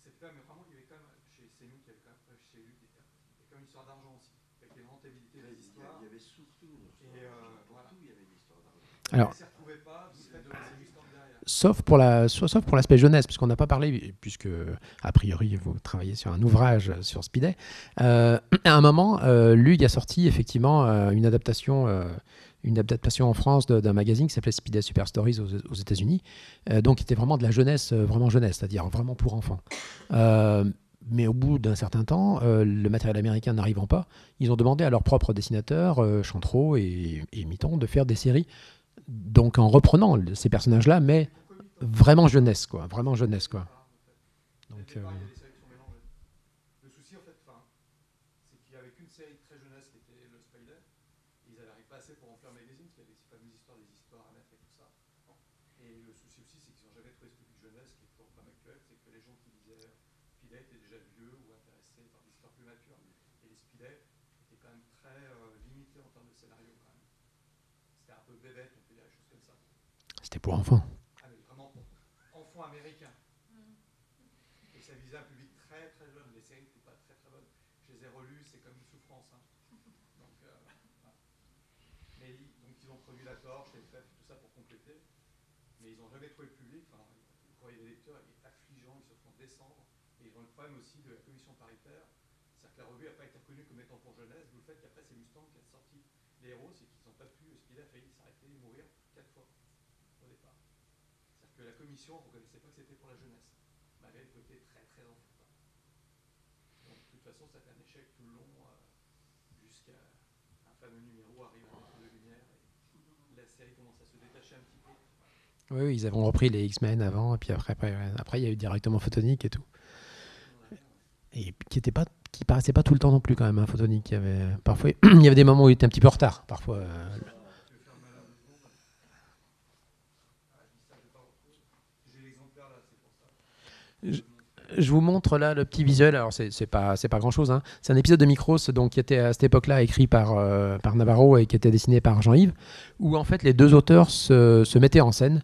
c'était quand même, vraiment, il y avait quand même, chez nous, chez lui, il y avait quand même une histoire d'argent aussi, avec les rentabilités des histoires. Il y avait surtout, voilà. il y avait une histoire d'argent. Alors, ils ne s'y retrouvaient pas, du fait de laisser Mustang derrière. sauf pour l'aspect jeunesse, puisqu'on n'a pas parlé, puisque a priori vous travaillez sur un ouvrage sur Speeday. À un moment, Lug a sorti effectivement une adaptation en France d'un magazine qui s'appelait Speeday Super Stories aux États-Unis, donc qui était vraiment de la jeunesse, vraiment jeunesse, c'est-à-dire vraiment pour enfants. Mais au bout d'un certain temps, le matériel américain n'arrivant pas, ils ont demandé à leurs propres dessinateurs, Chantreau et Mitton, de faire des séries. Donc en reprenant ces personnages-là, mais vraiment jeunesse, quoi. Vraiment jeunesse, quoi. Donc, Il y a des séries qui sont mélangées. Le souci, en fait, c'est qu'il n'y avait qu'une série très jeunesse qui était le Spider. Ils n'arrivent pas assez pour en faire un magazine, parce qu'il y avait ces fameuses histoires à mettre et tout ça. Et le souci aussi, c'est qu'ils n'ont jamais trouvé ce public jeunesse, qui est toujours le problème actuel, c'est que les gens qui lisaient Speeday étaient déjà vieux ou intéressés par des histoires plus matures. Et les Speeday étaient quand même très limités en termes de scénario, quand même. C'était un peu bébête, on peut dire des choses comme ça. c'était pour enfants. Ah, mais vraiment enfants américains. Et ça visait un public très très jeune. Les séries n'étaient pas très très bonnes. Je les ai relues, c'est comme une souffrance. Hein. Donc, voilà. Mais donc ils ont produit La Torche, les Fèves, tout ça pour compléter. Mais ils n'ont jamais trouvé le public. Enfin, le courrier des lecteurs est affligeant, ils se font descendre. Et ils ont le problème aussi de la commission paritaire. C'est-à-dire que la revue n'a pas été reconnue comme étant pour jeunesse, d'où le fait qu'après c'est Mustang qui a sorti les héros, c'est qu'ils n'ont pas pu, Speeday a failli s'arrêter et mourir 4 fois au départ. C'est-à-dire que la commission ne reconnaissait pas que c'était pour la jeunesse, malgré le côté très très enfantin. Donc de toute façon, ça fait un échec tout le long, jusqu'à un fameux numéro arrive à mettre de lumière et la série commence à se détacher un petit peu. Oui, ils avaient repris les X-Men avant, et puis après il y a eu directement Photonique et tout. et qui paraissait pas tout le temps non plus quand même, hein, Photonic. Parfois, il y avait des moments où il était un petit peu en retard. Parfois, J'ai l'exemplaire là, c'est pour ça. je vous montre là le petit visuel. Alors c'est pas grand chose. Hein. C'est un épisode de Micros donc qui était à cette époque-là écrit par Navarro et qui était dessiné par Jean-Yves, où en fait les deux auteurs se mettaient en scène.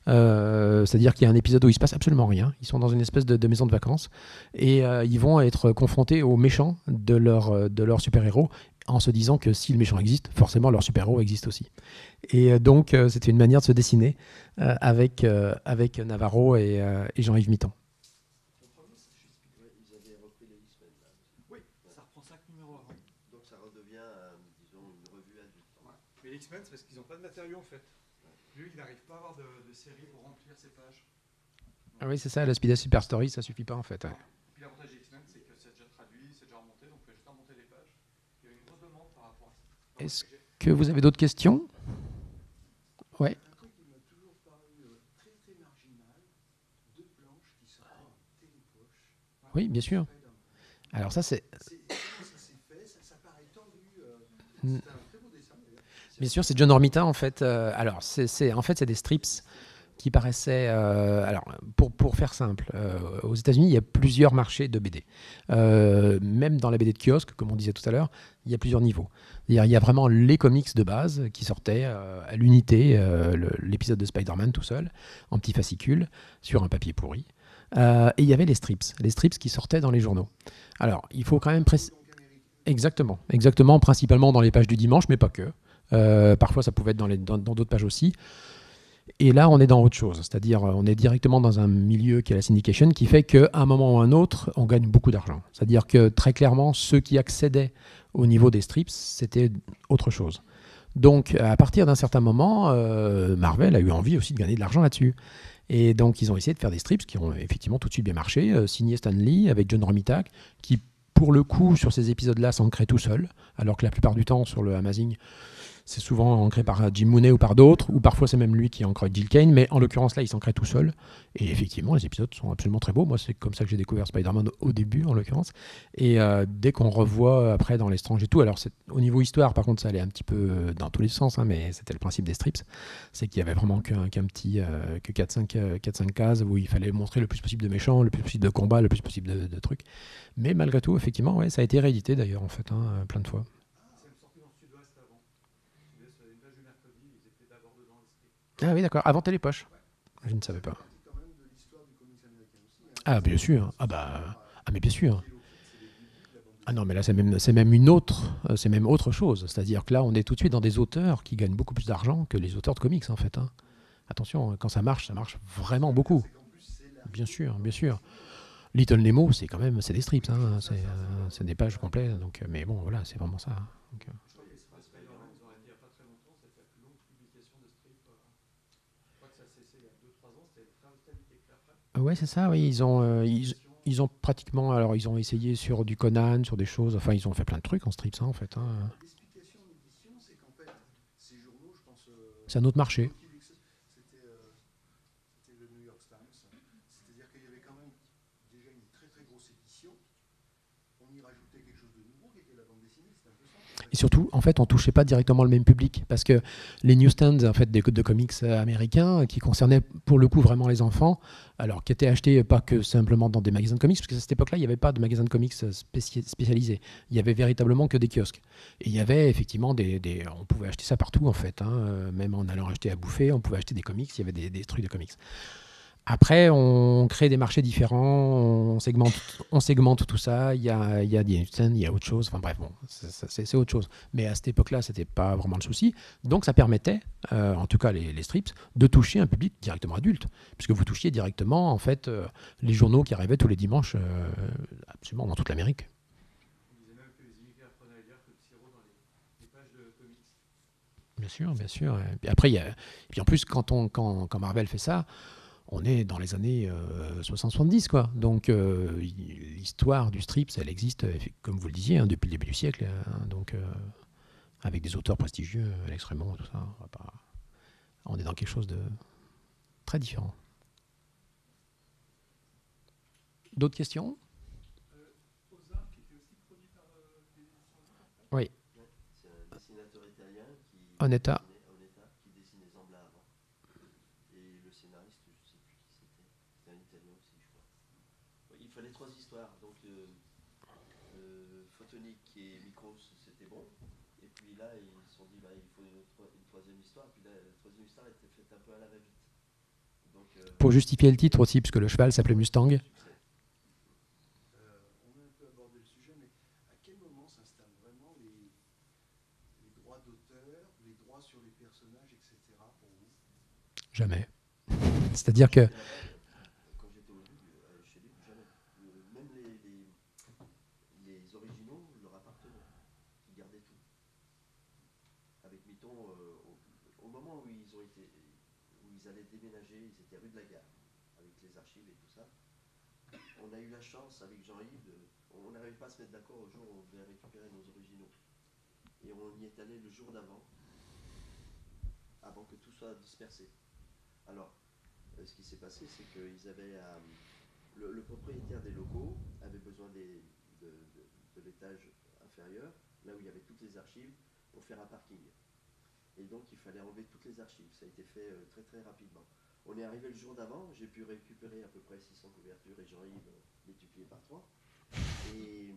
C'est-à-dire qu'il y a un épisode où il se passe absolument rien. Ils sont dans une espèce de maison de vacances et ils vont être confrontés aux méchants de leur super-héros en se disant que si le méchant existe, forcément leur super-héros existe aussi. Et donc c'était une manière de se dessiner avec Navarro et Jean-Yves Mittan. Ils avaient repris les X-Men. Oui, ça reprend 5 numéros avant. Donc ça redevient, disons, une revue adulte. Ouais. Mais les X-Men, c'est parce qu'ils n'ont pas de matériau en fait. Lui, il n'arrive pas à avoir de série pour remplir ses pages. Ah oui, c'est ça, la Speed Super Story, ça suffit pas en fait. Ouais. Et puis l'avantage des X-Men, c'est que c'est déjà traduit, c'est déjà remonté, donc on peut juste remonter les pages. Il y a une grosse demande par rapport à ça. Est-ce que vous avez d'autres questions? Ouais. Un truc qui m'a toujours paru très très marginal, deux planches qui sortaient en télépoche. Oui, bien sûr. Alors ça c'est... Comment ça s'est fait? Ça paraît tendu. Mm. C'est un très beau dessin d'ailleurs. Bien sûr, c'est John Romita en fait. Alors, en fait, c'est des strips qui paraissaient. Alors, pour faire simple, aux États-Unis, il y a plusieurs marchés de BD. Même dans la BD de kiosque, comme on disait tout à l'heure, il y a plusieurs niveaux. Il y a vraiment les comics de base qui sortaient à l'unité, l'épisode de Spider-Man tout seul, en petit fascicule, sur un papier pourri. Et il y avait les strips qui sortaient dans les journaux. Alors, il faut quand même préciser. Exactement, principalement dans les pages du dimanche, mais pas que. Parfois, ça pouvait être dans d'autres pages aussi. Et là, on est dans autre chose. C'est-à-dire, on est directement dans un milieu qui est la syndication, qui fait qu'à un moment ou à un autre, on gagne beaucoup d'argent. C'est-à-dire que très clairement, ceux qui accédaient au niveau des strips, c'était autre chose. Donc, à partir d'un certain moment, Marvel a eu envie aussi de gagner de l'argent là-dessus. Et donc, ils ont essayé de faire des strips qui ont effectivement tout de suite bien marché, signé Stan Lee avec John Romita, qui, pour le coup, sur ces épisodes-là, s'ancrait tout seul, alors que la plupart du temps, sur le Amazing, c'est souvent ancré par Jim Mooney ou par d'autres, ou parfois c'est même lui qui ancre Jill Kane, mais en l'occurrence là, il s'ancrait tout seul. Et effectivement, les épisodes sont absolument très beaux. Moi, c'est comme ça que j'ai découvert Spider-Man au début, en l'occurrence. Et dès qu'on revoit après dans Les Stranges et tout, alors au niveau histoire, par contre, ça allait un petit peu dans tous les sens, hein, mais c'était le principe des strips, c'est qu'il y avait vraiment que 4-5 cases où il fallait montrer le plus possible de méchants, le plus possible de combats, le plus possible de trucs. Mais malgré tout, effectivement, ouais, ça a été réédité d'ailleurs, en fait, hein, plein de fois. Ah oui, d'accord. Avant Télépoche. Ouais. Je ne savais pas. Ah, bien sûr. Mais bien sûr. Ah non, mais là, c'est même autre chose. C'est-à-dire que là, on est tout de suite dans des auteurs qui gagnent beaucoup plus d'argent que les auteurs de comics, en fait. Hein. Attention, quand ça marche vraiment beaucoup. Bien sûr, bien sûr. Little Nemo, c'est des strips, hein. C'est des pages complètes. Donc, mais bon, voilà, c'est vraiment ça. Donc, ouais, c'est ça, oui. Ils ont pratiquement. Alors, ils ont essayé sur du Conan, sur des choses. Enfin, ils ont fait plein de trucs en strips, hein, en fait. Hein. L'explication d'édition, c'est qu'en fait, ces journaux, je pense. C'est un autre marché. C'était le New York Times. C'est-à-dire qu'il y avait quand même déjà une très très grosse édition. On y rajoutait quelque chose de nouveau qui était la bande dessinée. C'était un peu ça. Et surtout, en fait, on touchait pas directement le même public parce que les newsstands en fait, de comics américains qui concernaient pour le coup vraiment les enfants, alors qui étaient achetés pas que simplement dans des magasins de comics, parce qu'à cette époque-là, il n'y avait pas de magasins de comics spécialisés. Il y avait véritablement que des kiosques. Et il y avait effectivement on pouvait acheter ça partout en fait, hein, même en allant acheter à bouffer, on pouvait acheter des comics, il y avait des trucs de comics. Après, on crée des marchés différents, on segmente tout ça. Il y a des newsstands, il y a autre chose. Enfin bref, bon, c'est autre chose. Mais à cette époque-là, c'était pas vraiment le souci. Donc ça permettait, en tout cas les strips, de toucher un public directement adulte, puisque vous touchiez directement en fait les journaux qui arrivaient tous les dimanches, absolument dans toute l'Amérique. On disait même que les immigrés apprenaient à lire que Psyro dans les pages de comics. Bien sûr, bien sûr. Et puis après, et puis en plus, quand Marvel fait ça. On est dans les années 60-70, quoi. Donc, l'histoire du strips, elle existe, comme vous le disiez, hein, depuis le début du siècle. Hein, donc, avec des auteurs prestigieux, Alex Raymond, tout ça. On est dans quelque chose de très différent. D'autres questions ? Oui. C'est un dessinateur italien Onetta. qui dessinait Zambla avant. Et le scénariste, je ne sais plus qui c'était. C'était un Italien aussi, je crois. Il fallait 3 histoires. Donc, Photonique et Micros, c'était bon. Et puis là, ils se sont dit, bah, il faut une 3e histoire. Et puis là, la 3e histoire était faite un peu à la va-vite. Donc, Pour justifier le titre aussi, puisque le cheval s'appelait Mustang. On a un peu abordé le sujet, mais à quel moment s'installent vraiment les droits d'auteur, les droits sur les personnages, etc. pour vous? Jamais. C'est-à-dire que quand j'étais au Lug, chez Lug, jamais. Même les originaux leur appartenaient. Ils gardaient tout. Avec Mitton, au moment où ils allaient déménager, ils étaient rue de la Gare, avec les archives et tout ça. On a eu la chance avec Jean-Yves, on n'arrivait pas à se mettre d'accord au jour où on devait récupérer nos originaux. Et on y est allé le jour d'avant, avant que tout soit dispersé. Alors, ce qui s'est passé, c'est qu'ils avaient le propriétaire des locaux avait besoin de l'étage inférieur, là où il y avait toutes les archives, pour faire un parking. Et donc il fallait enlever toutes les archives. Ça a été fait très très rapidement. On est arrivé le jour d'avant, j'ai pu récupérer à peu près 600 couvertures et Jean-Yves multiplié par 3. Et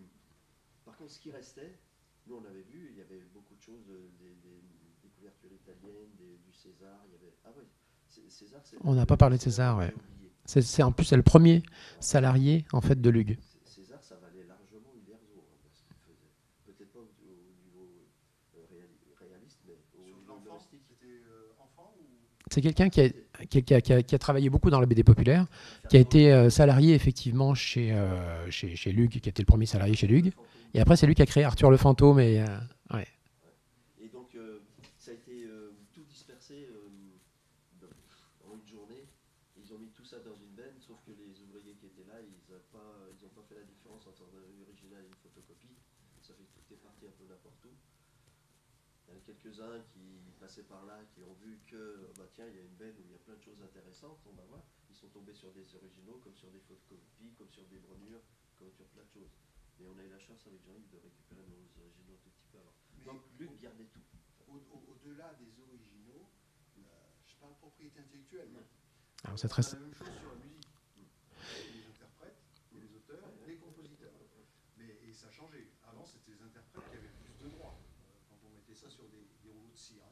par contre, ce qui restait, nous on avait vu, il y avait beaucoup de choses, des couvertures italiennes, du César. Il y avait... Ah oui, César, c'est... on n'a pas parlé de César, ouais. En plus, c'est le premier salarié en fait de Lug. César, ça valait largement Uderzo, parce qu'il faisait peut-être pas au niveau réaliste, mais au niveau humoristique. C'était enfant ou... C'est quelqu'un qui a travaillé beaucoup dans la BD populaire, qui a été salarié effectivement chez Lug, qui a été le premier salarié chez Lug. Et après, c'est lui qui a créé Arthur le Fantôme. Ouais. Et donc, ça a été tout dispersé en une journée. Ils ont mis tout ça dans une benne, sauf que les ouvriers qui étaient là, ils n'ont pas fait la différence entre un original et une photocopie. Ça fait que tout est parti un peu n'importe où. Il y en a quelques-uns qui passaient par là, qui ont vu que, bah tiens, il y a une benne où il y a plein de choses intéressantes, on va voir. Ils sont tombés sur des originaux, comme sur des photocopies, comme sur des brunures, comme sur plein de choses. Mais on a eu la chance avec Jean-Yves de récupérer nos originaux un tout petit peu avant. Donc, Luc gardait tout. Au-delà des originaux, je parle propriété intellectuelle. Alors, c'est très... la même chose sur la musique. Les interprètes, les auteurs, les compositeurs. Et ça a changé. Avant, c'était les interprètes qui avaient plus de droits, quand on mettait ça sur des rouleaux de cire.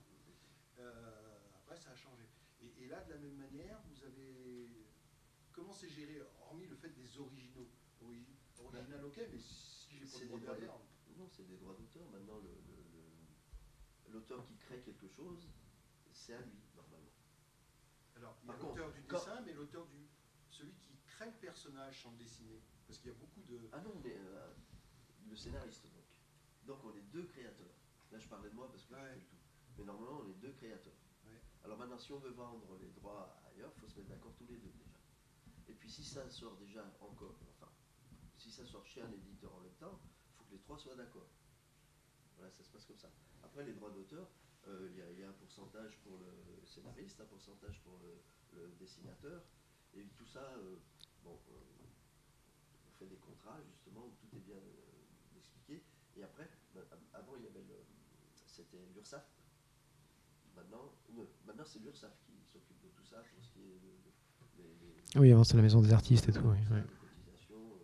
Après, ça a changé. Et là, de la même manière, vous avez... Comment c'est géré, hormis le fait des originaux? Original, ok, mais si j'ai pas de droit derrière... Non, c'est des droits d'auteur. Maintenant, l'auteur qui crée quelque chose, c'est à lui, normalement. Alors, il y a l'auteur du dessin, mais l'auteur celui qui crée le personnage sans le dessiner. Parce qu'il y a beaucoup de... Ah non, mais le scénariste, donc. Donc, on est 2 créateurs. Là, je parlais de moi parce que je fais le tout. Mais normalement, on est 2 créateurs. Ouais. Alors maintenant, si on veut vendre les droits ailleurs, il faut se mettre d'accord tous les 2, déjà. Et puis, si ça sort déjà encore... Enfin, si ça sort chez un éditeur en même temps, il faut que les 3 soient d'accord. Voilà, ça se passe comme ça. Après, les droits d'auteur, il y a un pourcentage pour le scénariste, un pourcentage pour le dessinateur. Et tout ça, on fait des contrats, justement, où tout est bien expliqué. Et après, avant, il y avait c'était l'URSSAF. Maintenant, c'est l'URSSAF qui s'occupe de tout ça, pour ce qui est Oui, avant, c'est la maison des artistes et tout. Oui. Les cotisations,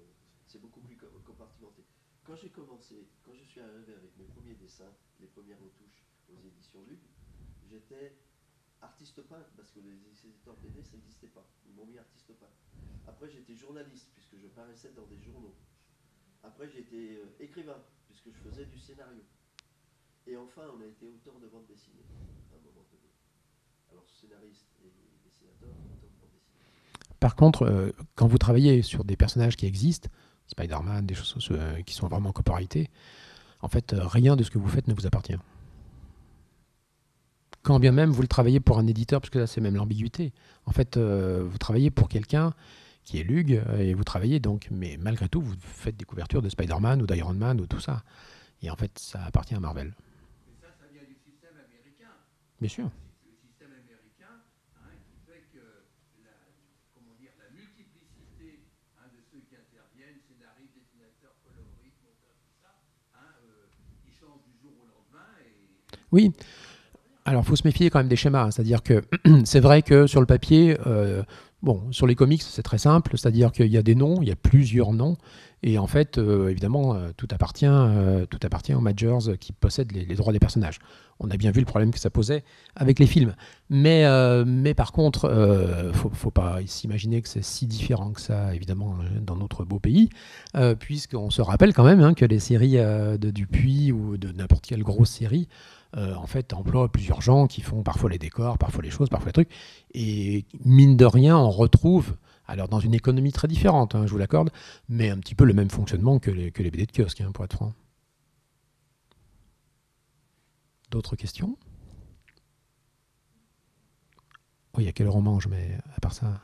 c'est beaucoup plus compartimenté. Quand je suis arrivé avec mes premiers dessins, les premières retouches aux éditions Lug, j'étais artiste peintre, parce que les éditeurs BD, ça n'existait pas. Ils m'ont mis artiste peintre. Après, j'étais journaliste, puisque je paraissais dans des journaux. Après, j'étais écrivain, puisque je faisais du scénario. Et enfin, on a été auteur de bande dessinée, à un moment donné. Alors, scénariste et dessinateur, auteur de bande dessinée. Par contre, quand vous travaillez sur des personnages qui existent, Spider-Man, des choses qui sont vraiment copyrightés, en fait, rien de ce que vous faites ne vous appartient. Quand bien même vous le travaillez pour un éditeur, parce que là, c'est même l'ambiguïté. En fait, vous travaillez pour quelqu'un qui est Lug, et vous travaillez donc, mais malgré tout, vous faites des couvertures de Spider-Man ou d'Iron Man ou tout ça. Et en fait, ça appartient à Marvel. Mais ça vient du système américain. Bien sûr. Le système américain qui fait que la multiplicité de ceux qui interviennent, scénaristes, dessinateurs, coloristes, monteurs, tout ça, ils changent du Oui. Alors, il faut se méfier quand même des schémas. Hein. C'est-à-dire que c'est vrai que sur le papier, sur les comics, c'est très simple. C'est-à-dire qu'il y a des noms, il y a plusieurs noms. Et en fait, évidemment, tout appartient aux majors qui possèdent les droits des personnages. On a bien vu le problème que ça posait avec les films. Mais par contre, faut pas s'imaginer que c'est si différent que ça, évidemment, dans notre beau pays, puisqu'on se rappelle quand même que les séries de Dupuis ou de n'importe quelle grosse série, en fait, emploient plusieurs gens qui font parfois les décors, parfois les choses, parfois les trucs. Et mine de rien, on retrouve... Alors, dans une économie très différente, je vous l'accorde, mais un petit peu le même fonctionnement que les BD de kiosque, pour être franc. D'autres questions? Oui, il y a quel roman, mais à part ça...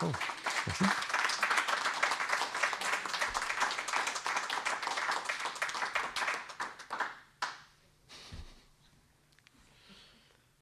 Oh, merci.